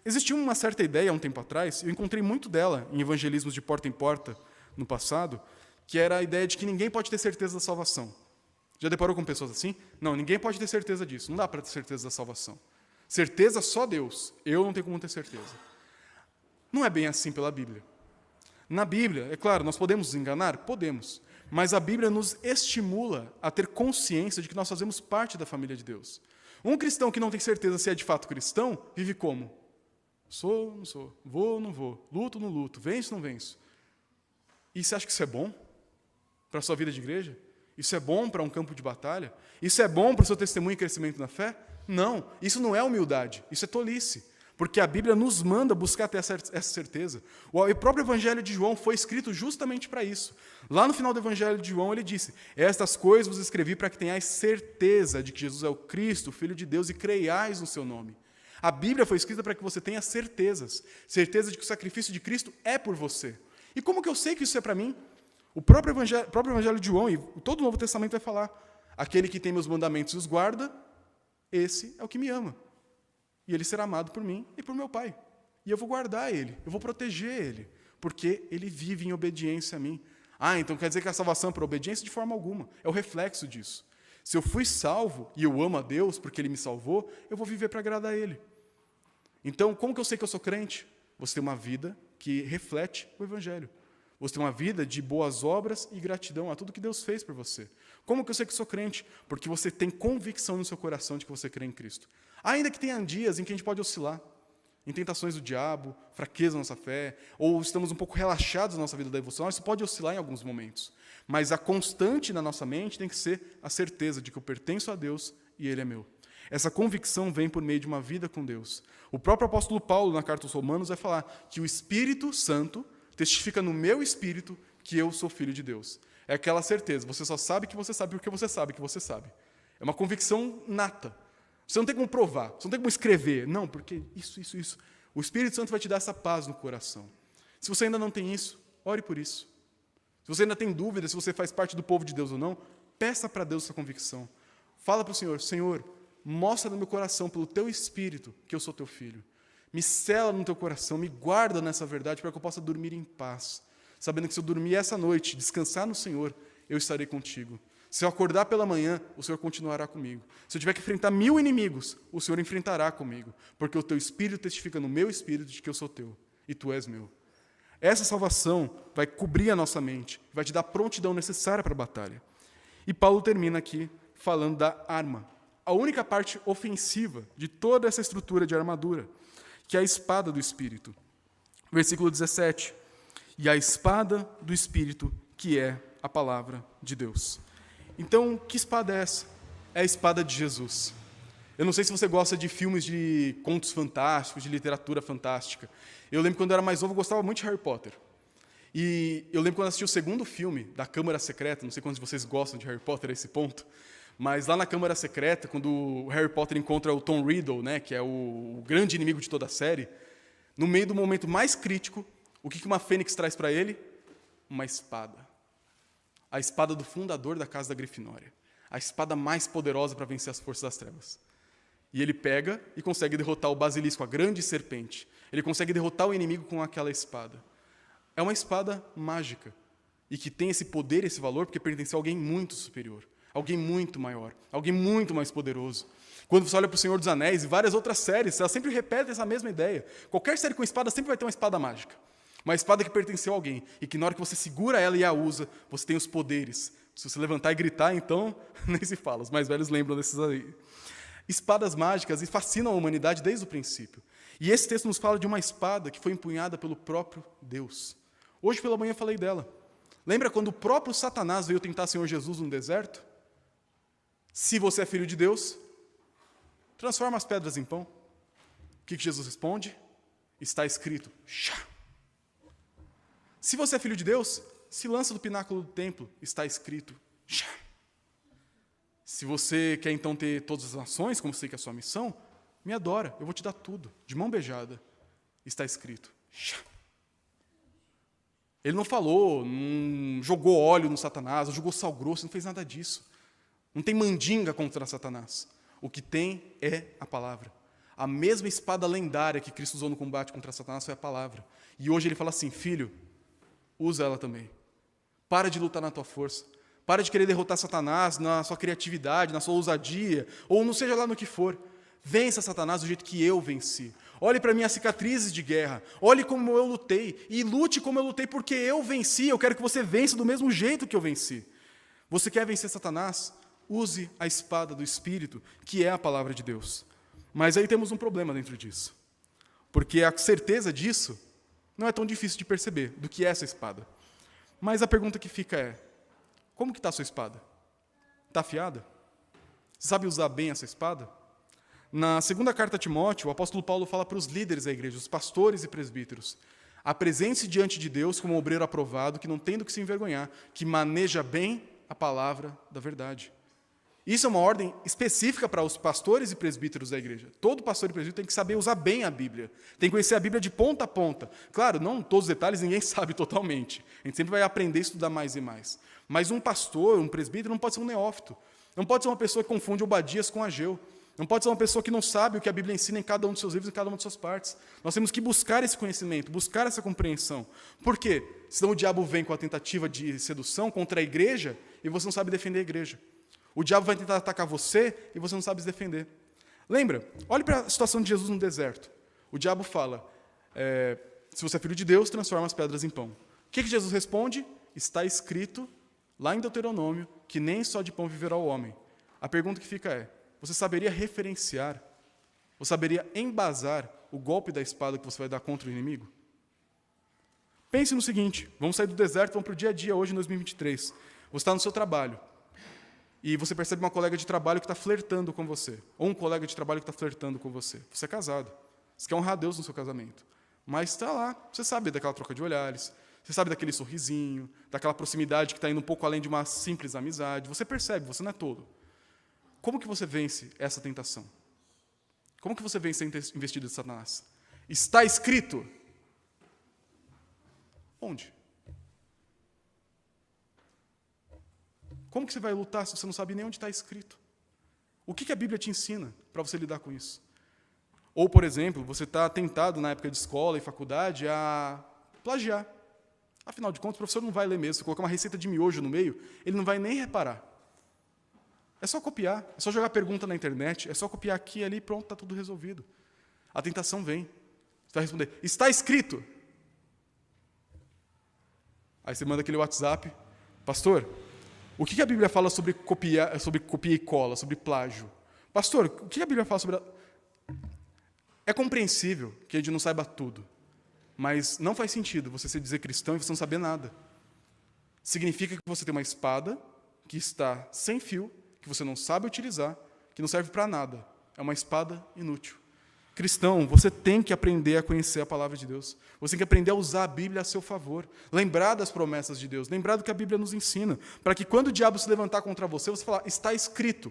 existia uma certa ideia há um tempo atrás, eu encontrei muito dela em evangelismos de porta em porta no passado, que era a ideia de que ninguém pode ter certeza da salvação. Já deparou com pessoas assim? Não, ninguém pode ter certeza disso, não dá para ter certeza da salvação. Certeza só Deus, eu não tenho como ter certeza. Não é bem assim pela Bíblia. Na Bíblia, é claro, nós podemos nos enganar? Podemos. Mas a Bíblia nos estimula a ter consciência de que nós fazemos parte da família de Deus. Um cristão que não tem certeza se é de fato cristão, vive como? Sou, não sou, vou, não vou, luto, não luto, venço, não venço. E você acha que isso é bom para a sua vida de igreja? Isso é bom para um campo de batalha? Isso é bom para o seu testemunho e crescimento na fé? Não, isso não é humildade, isso é tolice. Porque a Bíblia nos manda buscar ter essa certeza. O próprio Evangelho de João foi escrito justamente para isso. Lá no final do Evangelho de João, ele disse: estas coisas vos escrevi para que tenhais certeza de que Jesus é o Cristo, o Filho de Deus, e creiais no seu nome. A Bíblia foi escrita para que você tenha certezas. Certeza de que o sacrifício de Cristo é por você. E como que eu sei que isso é para mim? O próprio Evangelho de João e todo o Novo Testamento vai falar: aquele que tem meus mandamentos e os guarda, esse é o que me ama. E ele será amado por mim e por meu Pai. E eu vou guardar ele, eu vou proteger ele, porque ele vive em obediência a mim. Ah, então quer dizer que a salvação é por obediência? De forma alguma. É o reflexo disso. Se eu fui salvo e eu amo a Deus porque ele me salvou, eu vou viver para agradar a ele. Então, como que eu sei que eu sou crente? Você tem uma vida que reflete o Evangelho. Você tem uma vida de boas obras e gratidão a tudo que Deus fez por você. Como que eu sei que sou crente? Porque você tem convicção no seu coração de que você crê em Cristo. Ainda que tenha dias em que a gente pode oscilar, em tentações do diabo, fraqueza na nossa fé, ou estamos um pouco relaxados na nossa vida devocional, isso pode oscilar em alguns momentos. Mas a constante na nossa mente tem que ser a certeza de que eu pertenço a Deus e Ele é meu. Essa convicção vem por meio de uma vida com Deus. O próprio apóstolo Paulo, na carta aos Romanos, vai falar que o Espírito Santo testifica no meu espírito que eu sou filho de Deus. É aquela certeza, você só sabe que você sabe porque você sabe que você sabe. É uma convicção nata. Você não tem como provar, você não tem como escrever. Não, porque isso. O Espírito Santo vai te dar essa paz no coração. Se você ainda não tem isso, ore por isso. Se você ainda tem dúvida se você faz parte do povo de Deus ou não, peça para Deus essa convicção. Fala para o Senhor: Senhor, mostra no meu coração, pelo teu Espírito, que eu sou teu filho. Me sela no teu coração, me guarda nessa verdade para que eu possa dormir em paz, sabendo que se eu dormir essa noite, descansar no Senhor, eu estarei contigo. Se eu acordar pela manhã, o Senhor continuará comigo. Se eu tiver que enfrentar 1000 inimigos, o Senhor enfrentará comigo, porque o teu Espírito testifica no meu Espírito de que eu sou teu e tu és meu. Essa salvação vai cobrir a nossa mente, vai te dar a prontidão necessária para a batalha. E Paulo termina aqui falando da arma, a única parte ofensiva de toda essa estrutura de armadura, que é a espada do Espírito. Versículo 17. E a espada do Espírito, que é a palavra de Deus. Então, que espada é essa? É a espada de Jesus. Eu não sei se você gosta de filmes de contos fantásticos, de literatura fantástica. Eu lembro quando eu era mais novo, eu gostava muito de Harry Potter. E eu lembro quando eu assisti o segundo filme, da Câmara Secreta, não sei quantos de vocês gostam de Harry Potter a esse ponto, mas lá na Câmara Secreta, quando o Harry Potter encontra o Tom Riddle, né, que é o grande inimigo de toda a série, no meio do momento mais crítico, o que uma fênix traz para ele? Uma espada. A espada do fundador da casa da Grifinória. A espada mais poderosa para vencer as forças das trevas. E ele pega e consegue derrotar o basilisco, a grande serpente. Ele consegue derrotar o inimigo com aquela espada. É uma espada mágica. E que tem esse poder, esse valor, porque pertence a alguém muito superior. alguém muito maior, alguém muito mais poderoso. Quando você olha para o Senhor dos Anéis e várias outras séries, elas sempre repetem essa mesma ideia. Qualquer série com espada sempre vai ter uma espada mágica. Uma espada que pertenceu a alguém, e que na hora que você segura ela e a usa, você tem os poderes. Se você levantar e gritar, então, nem se fala, os mais velhos lembram desses aí. Espadas mágicas fascinam a humanidade desde o princípio. E esse texto nos fala de uma espada que foi empunhada pelo próprio Deus. Hoje pela manhã eu falei dela. Lembra quando o próprio Satanás veio tentar o Senhor Jesus no deserto? Se você é filho de Deus, transforma as pedras em pão. O que Jesus responde? Está escrito. Chá. Se você é filho de Deus, se lança do pináculo do templo, está escrito. Chá. Se você quer então ter todas as nações, como sei que é a sua missão, me adora, eu vou te dar tudo, de mão beijada. Está escrito. Chá. Ele não falou, não jogou óleo no Satanás, não jogou sal grosso, não fez nada disso. Não tem mandinga contra Satanás. O que tem é a palavra. A mesma espada lendária que Cristo usou no combate contra Satanás foi a palavra. E hoje ele fala assim, filho, usa ela também. Para de lutar na tua força. Para de querer derrotar Satanás na sua criatividade, na sua ousadia, ou não seja lá no que for. Vença Satanás do jeito que eu venci. Olhe para minhas cicatrizes de guerra. Olhe como eu lutei. E lute como eu lutei porque eu venci. Eu quero que você vença do mesmo jeito que eu venci. Você quer vencer Satanás? Use a espada do Espírito, que é a palavra de Deus. Mas aí temos um problema dentro disso. Porque a certeza disso não é tão difícil de perceber, do que é essa espada. Mas a pergunta que fica é, como que está a sua espada? Está afiada? Você sabe usar bem essa espada? Na segunda carta a Timóteo, o apóstolo Paulo fala para os líderes da igreja, os pastores e presbíteros, apresente-se diante de Deus como um obreiro aprovado, que não tem do que se envergonhar, que maneja bem a palavra da verdade. Isso é uma ordem específica para os pastores e presbíteros da igreja. Todo pastor e presbítero tem que saber usar bem a Bíblia. Tem que conhecer a Bíblia de ponta a ponta. Claro, não todos os detalhes ninguém sabe totalmente. A gente sempre vai aprender a estudar mais e mais. Mas um pastor, um presbítero, não pode ser um neófito. Não pode ser uma pessoa que confunde Obadias com Ageu. Não pode ser uma pessoa que não sabe o que a Bíblia ensina em cada um dos seus livros, em cada uma de suas partes. Nós temos que buscar esse conhecimento, buscar essa compreensão. Por quê? Senão o diabo vem com a tentativa de sedução contra a igreja e você não sabe defender a igreja. O diabo vai tentar atacar você e você não sabe se defender. Lembra? Olhe para a situação de Jesus no deserto. O diabo fala, se você é filho de Deus, transforma as pedras em pão. O que Jesus responde? Está escrito, lá em Deuteronômio, que nem só de pão viverá o homem. A pergunta que fica é, você saberia referenciar, você saberia embasar o golpe da espada que você vai dar contra o inimigo? Pense no seguinte, vamos sair do deserto, vamos para o dia a dia hoje em 2023. Você está no seu trabalho. E você percebe uma colega de trabalho que está flertando com você. Ou um colega de trabalho que está flertando com você. Você é casado. Você quer honrar Deus no seu casamento. Mas está lá. Você sabe daquela troca de olhares. Você sabe daquele sorrisinho. Daquela proximidade que está indo um pouco além de uma simples amizade. Você percebe, você não é tolo. Como que você vence essa tentação? Como que você vence a investida de Satanás? Está escrito. Onde? Como que você vai lutar se você não sabe nem onde está escrito? O que a Bíblia te ensina para você lidar com isso? Ou, por exemplo, você está tentado na época de escola e faculdade a plagiar. Afinal de contas, o professor não vai ler mesmo. Se colocar uma receita de miojo no meio, ele não vai nem reparar. É só copiar, é só jogar pergunta na internet, é só copiar aqui e ali e pronto, está tudo resolvido. A tentação vem. Você vai responder, está escrito. Aí você manda aquele WhatsApp, pastor, o que a Bíblia fala sobre copia e cola, sobre plágio? Pastor, o que a Bíblia fala sobre... É compreensível que a gente não saiba tudo, mas não faz sentido você se dizer cristão e você não saber nada. Significa que você tem uma espada que está sem fio, que você não sabe utilizar, que não serve para nada. É uma espada inútil. Cristão, você tem que aprender a conhecer a palavra de Deus. Você tem que aprender a usar a Bíblia a seu favor. Lembrar das promessas de Deus. Lembrar do que a Bíblia nos ensina. Para que quando o diabo se levantar contra você, você falar, está escrito.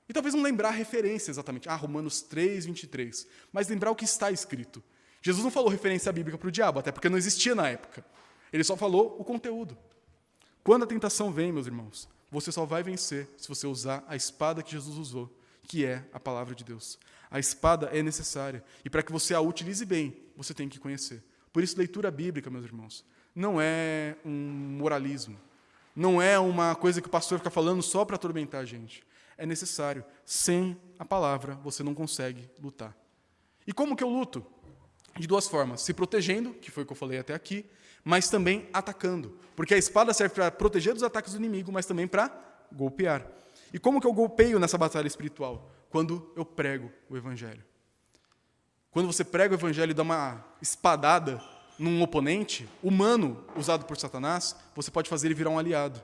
E talvez não lembrar a referência exatamente. Romanos 3, 23. Mas lembrar o que está escrito. Jesus não falou referência bíblica para o diabo, até porque não existia na época. Ele só falou o conteúdo. Quando a tentação vem, meus irmãos, você só vai vencer se você usar a espada que Jesus usou, que é a palavra de Deus. A espada é necessária. E para que você a utilize bem, você tem que conhecer. Por isso, leitura bíblica, meus irmãos, não é um moralismo. Não é uma coisa que o pastor fica falando só para atormentar a gente. É necessário. Sem a palavra, você não consegue lutar. E como que eu luto? De duas formas. Se protegendo, que foi o que eu falei até aqui, mas também atacando. Porque a espada serve para proteger dos ataques do inimigo, mas também para golpear. E como que eu golpeio nessa batalha espiritual? Quando eu prego o evangelho. Quando você prega o evangelho e dá uma espadada num oponente humano usado por Satanás, você pode fazer ele virar um aliado.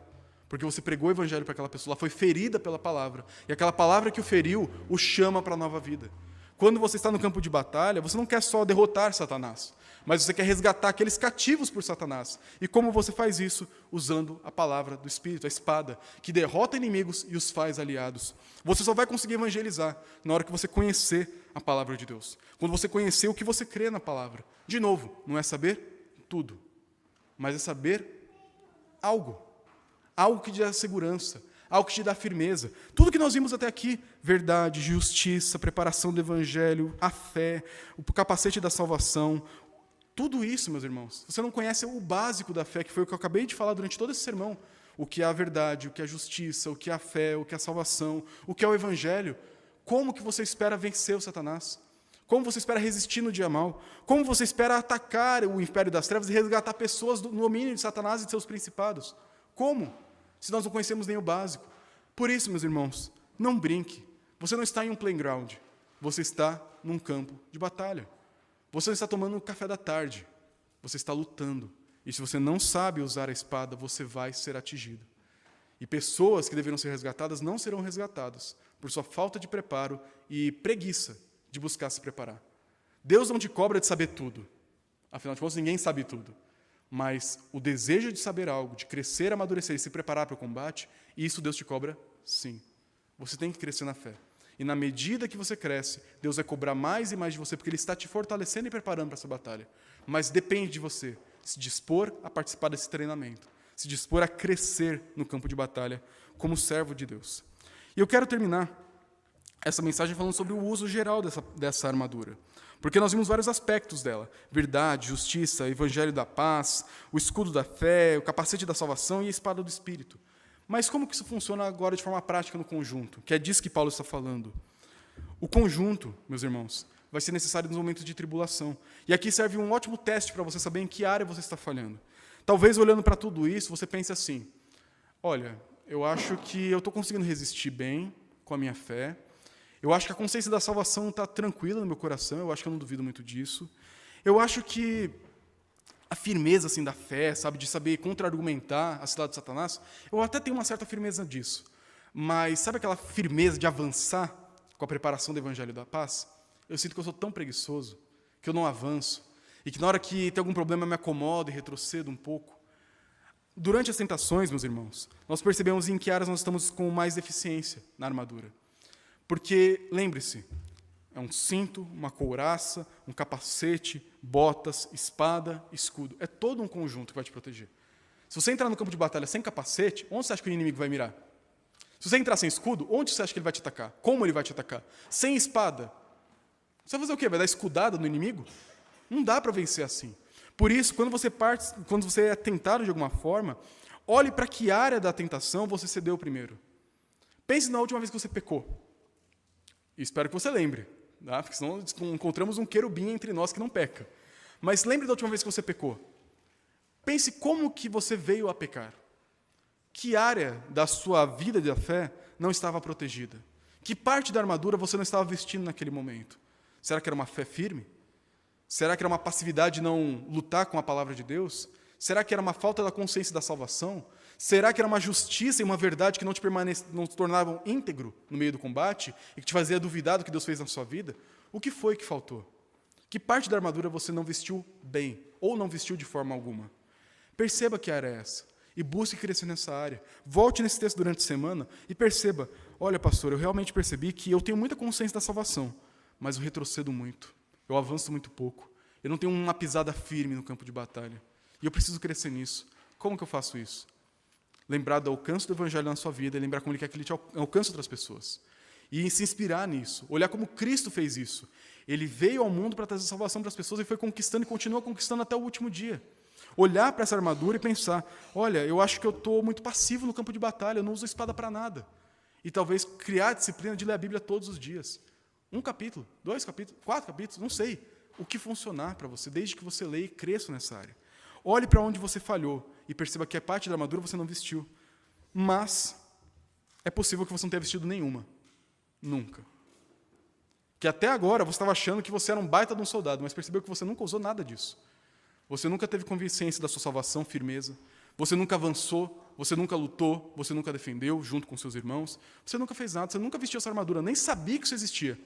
Porque você pregou o evangelho para aquela pessoa, ela foi ferida pela palavra. E aquela palavra que o feriu, o chama para a nova vida. Quando você está no campo de batalha, você não quer só derrotar Satanás, mas você quer resgatar aqueles cativos por Satanás. E como você faz isso? Usando a palavra do Espírito, a espada, que derrota inimigos e os faz aliados. Você só vai conseguir evangelizar na hora que você conhecer a palavra de Deus. Quando você conhecer o que você crê na palavra. De novo, não é saber tudo, mas é saber algo. Algo que te dá segurança, algo que te dá firmeza. Tudo que nós vimos até aqui, verdade, justiça, preparação do evangelho, a fé, o capacete da salvação, tudo isso, meus irmãos. Você não conhece o básico da fé, que foi o que eu acabei de falar durante todo esse sermão. O que é a verdade, o que é a justiça, o que é a fé, o que é a salvação, o que é o evangelho. Como que você espera vencer o Satanás? Como você espera resistir no dia mau? Como você espera atacar o império das trevas e resgatar pessoas do domínio de Satanás e de seus principados? Como? Se nós não conhecemos nem o básico. Por isso, meus irmãos, não brinque. Você não está em um playground. Você está num campo de batalha. Você não está tomando um café da tarde. Você está lutando. E se você não sabe usar a espada, você vai ser atingido. E pessoas que deveriam ser resgatadas não serão resgatadas por sua falta de preparo e preguiça de buscar se preparar. Deus não te cobra de saber tudo. Afinal de contas, ninguém sabe tudo. Mas o desejo de saber algo, de crescer, amadurecer e se preparar para o combate, isso Deus te cobra, sim. Você tem que crescer na fé. E na medida que você cresce, Deus vai cobrar mais e mais de você, porque Ele está te fortalecendo e preparando para essa batalha. Mas depende de você se dispor a participar desse treinamento, se dispor a crescer no campo de batalha como servo de Deus. E eu quero terminar essa mensagem falando sobre o uso geral dessa armadura. Porque nós vimos vários aspectos dela. Verdade, justiça, evangelho da paz, o escudo da fé, o capacete da salvação e a espada do Espírito. Mas como que isso funciona agora de forma prática no conjunto? Que é disso que Paulo está falando. O conjunto, meus irmãos, vai ser necessário nos momentos de tribulação. E aqui serve um ótimo teste para você saber em que área você está falhando. Talvez, olhando para tudo isso, você pense assim, olha, eu acho que eu estou conseguindo resistir bem com a minha fé. Eu acho que a consciência da salvação está tranquila no meu coração, eu acho que eu não duvido muito disso. Eu acho que a firmeza assim, da fé, sabe, de saber contra-argumentar a cidade de Satanás, eu até tenho uma certa firmeza disso. Mas sabe aquela firmeza de avançar com a preparação do Evangelho da Paz? Eu sinto que eu sou tão preguiçoso, que eu não avanço, e que na hora que tem algum problema eu me acomodo e retrocedo um pouco. Durante as tentações, meus irmãos, nós percebemos em que áreas nós estamos com mais deficiência na armadura. Porque, lembre-se, é um cinto, uma couraça, um capacete, botas, espada, escudo. É todo um conjunto que vai te proteger. Se você entrar no campo de batalha sem capacete, onde você acha que o inimigo vai mirar? Se você entrar sem escudo, onde você acha que ele vai te atacar? Como ele vai te atacar? Sem espada, você vai fazer o quê? Vai dar escudada no inimigo? Não dá para vencer assim. Por isso, quando você é tentado de alguma forma, olhe para que área da tentação você cedeu primeiro. Pense na última vez que você pecou. E espero que você lembre, tá? Porque senão encontramos um querubim entre nós que não peca. Mas lembre da última vez que você pecou. Pense como que você veio a pecar. Que área da sua vida de fé não estava protegida? Que parte da armadura você não estava vestindo naquele momento? Será que era uma fé firme? Será que era uma passividade de não lutar com a palavra de Deus? Será que era uma falta da consciência da salvação? Será que era uma justiça e uma verdade que não te tornavam íntegro no meio do combate e que te fazia duvidar do que Deus fez na sua vida? O que foi que faltou? Que parte da armadura você não vestiu bem ou não vestiu de forma alguma? Perceba que área é essa e busque crescer nessa área. Volte nesse texto durante a semana e perceba, olha, pastor, eu realmente percebi que eu tenho muita consciência da salvação, mas eu retrocedo muito, eu avanço muito pouco, eu não tenho uma pisada firme no campo de batalha e eu preciso crescer nisso. Como que eu faço isso? Lembrar do alcance do Evangelho na sua vida e lembrar como ele quer que ele alcance outras pessoas. E se inspirar nisso, olhar como Cristo fez isso. Ele veio ao mundo para trazer salvação para as pessoas e foi conquistando e continua conquistando até o último dia. Olhar para essa armadura e pensar, olha, eu acho que eu estou muito passivo no campo de batalha, eu não uso a espada para nada. E talvez criar a disciplina de ler a Bíblia todos os dias. 1 capítulo, 2 capítulos, 4 capítulos, não sei. O que funcionar para você, desde que você leia e cresça nessa área. Olhe para onde você falhou e perceba que a parte da armadura você não vestiu. Mas é possível que você não tenha vestido nenhuma. Nunca. Que até agora você estava achando que você era um baita de um soldado, mas percebeu que você nunca usou nada disso. Você nunca teve convicência da sua salvação, firmeza. Você nunca avançou, você nunca lutou, você nunca defendeu junto com seus irmãos. Você nunca fez nada, você nunca vestiu essa armadura, nem sabia que isso existia.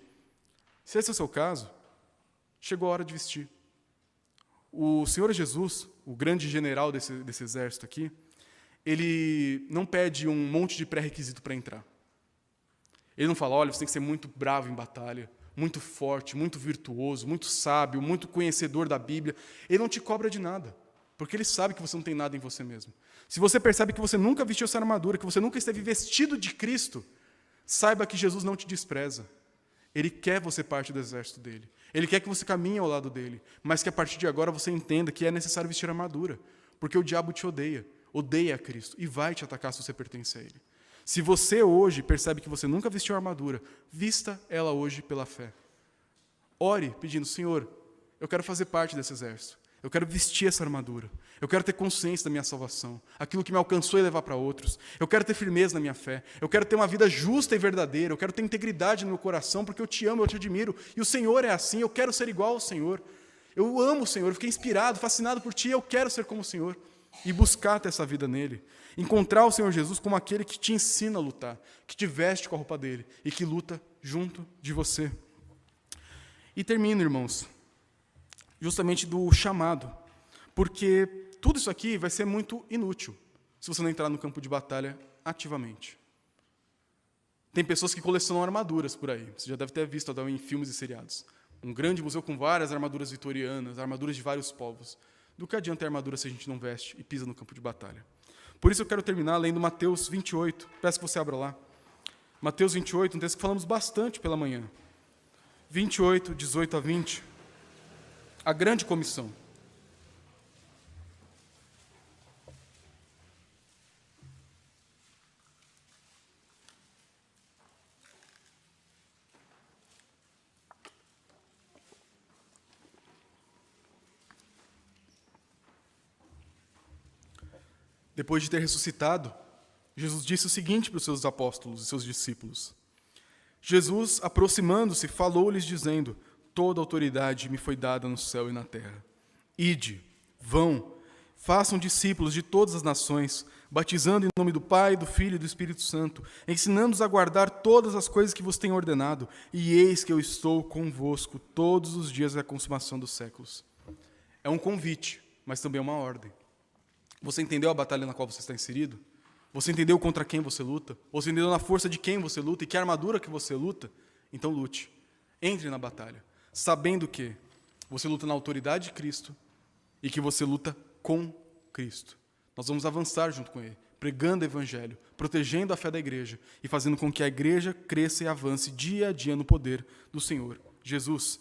Se esse é o seu caso, chegou a hora de vestir. O Senhor Jesus, o grande general desse exército aqui, ele não pede um monte de pré-requisito para entrar. Ele não fala, olha, você tem que ser muito bravo em batalha, muito forte, muito virtuoso, muito sábio, muito conhecedor da Bíblia. Ele não te cobra de nada, porque ele sabe que você não tem nada em você mesmo. Se você percebe que você nunca vestiu essa armadura, que você nunca esteve vestido de Cristo, saiba que Jesus não te despreza. Ele quer você parte do exército dele. Ele quer que você caminhe ao lado dele, mas que a partir de agora você entenda que é necessário vestir a armadura, porque o diabo te odeia a Cristo, e vai te atacar se você pertence a ele. Se você hoje percebe que você nunca vestiu a armadura, vista ela hoje pela fé. Ore pedindo, Senhor, eu quero fazer parte desse exército. Eu quero vestir essa armadura. Eu quero ter consciência da minha salvação, aquilo que me alcançou e levar para outros. Eu quero ter firmeza na minha fé. Eu quero ter uma vida justa e verdadeira. Eu quero ter integridade no meu coração, porque eu te amo, eu te admiro. E o Senhor é assim, eu quero ser igual ao Senhor. Eu amo o Senhor, eu fiquei inspirado, fascinado por Ti, eu quero ser como o Senhor. E buscar ter essa vida nele. Encontrar o Senhor Jesus como aquele que te ensina a lutar, que te veste com a roupa dele e que luta junto de você. E termino, irmãos, justamente do chamado, porque tudo isso aqui vai ser muito inútil se você não entrar no campo de batalha ativamente. Tem pessoas que colecionam armaduras por aí, você já deve ter visto em filmes e seriados. Um grande museu com várias armaduras vitorianas, armaduras de vários povos. Do que adianta ter armadura se a gente não veste e pisa no campo de batalha? Por isso eu quero terminar lendo Mateus 28, peço que você abra lá. Mateus 28, um texto que falamos bastante pela manhã. 28, 18 a 20. A grande comissão. Depois de ter ressuscitado, Jesus disse o seguinte para os seus apóstolos e seus discípulos. Jesus, aproximando-se, falou-lhes dizendo, toda autoridade me foi dada no céu e na terra. Ide, vão, façam discípulos de todas as nações, batizando em nome do Pai, do Filho e do Espírito Santo, ensinando-os a guardar todas as coisas que vos tenho ordenado, e eis que eu estou convosco todos os dias da consumação dos séculos. É um convite, mas também é uma ordem. Você entendeu a batalha na qual você está inserido? Você entendeu contra quem você luta? Você entendeu na força de quem você luta e que armadura que você luta? Então lute. Entre na batalha, sabendo que você luta na autoridade de Cristo e que você luta com Cristo. Nós vamos avançar junto com Ele, pregando o Evangelho, protegendo a fé da igreja e fazendo com que a igreja cresça e avance dia a dia no poder do Senhor Jesus.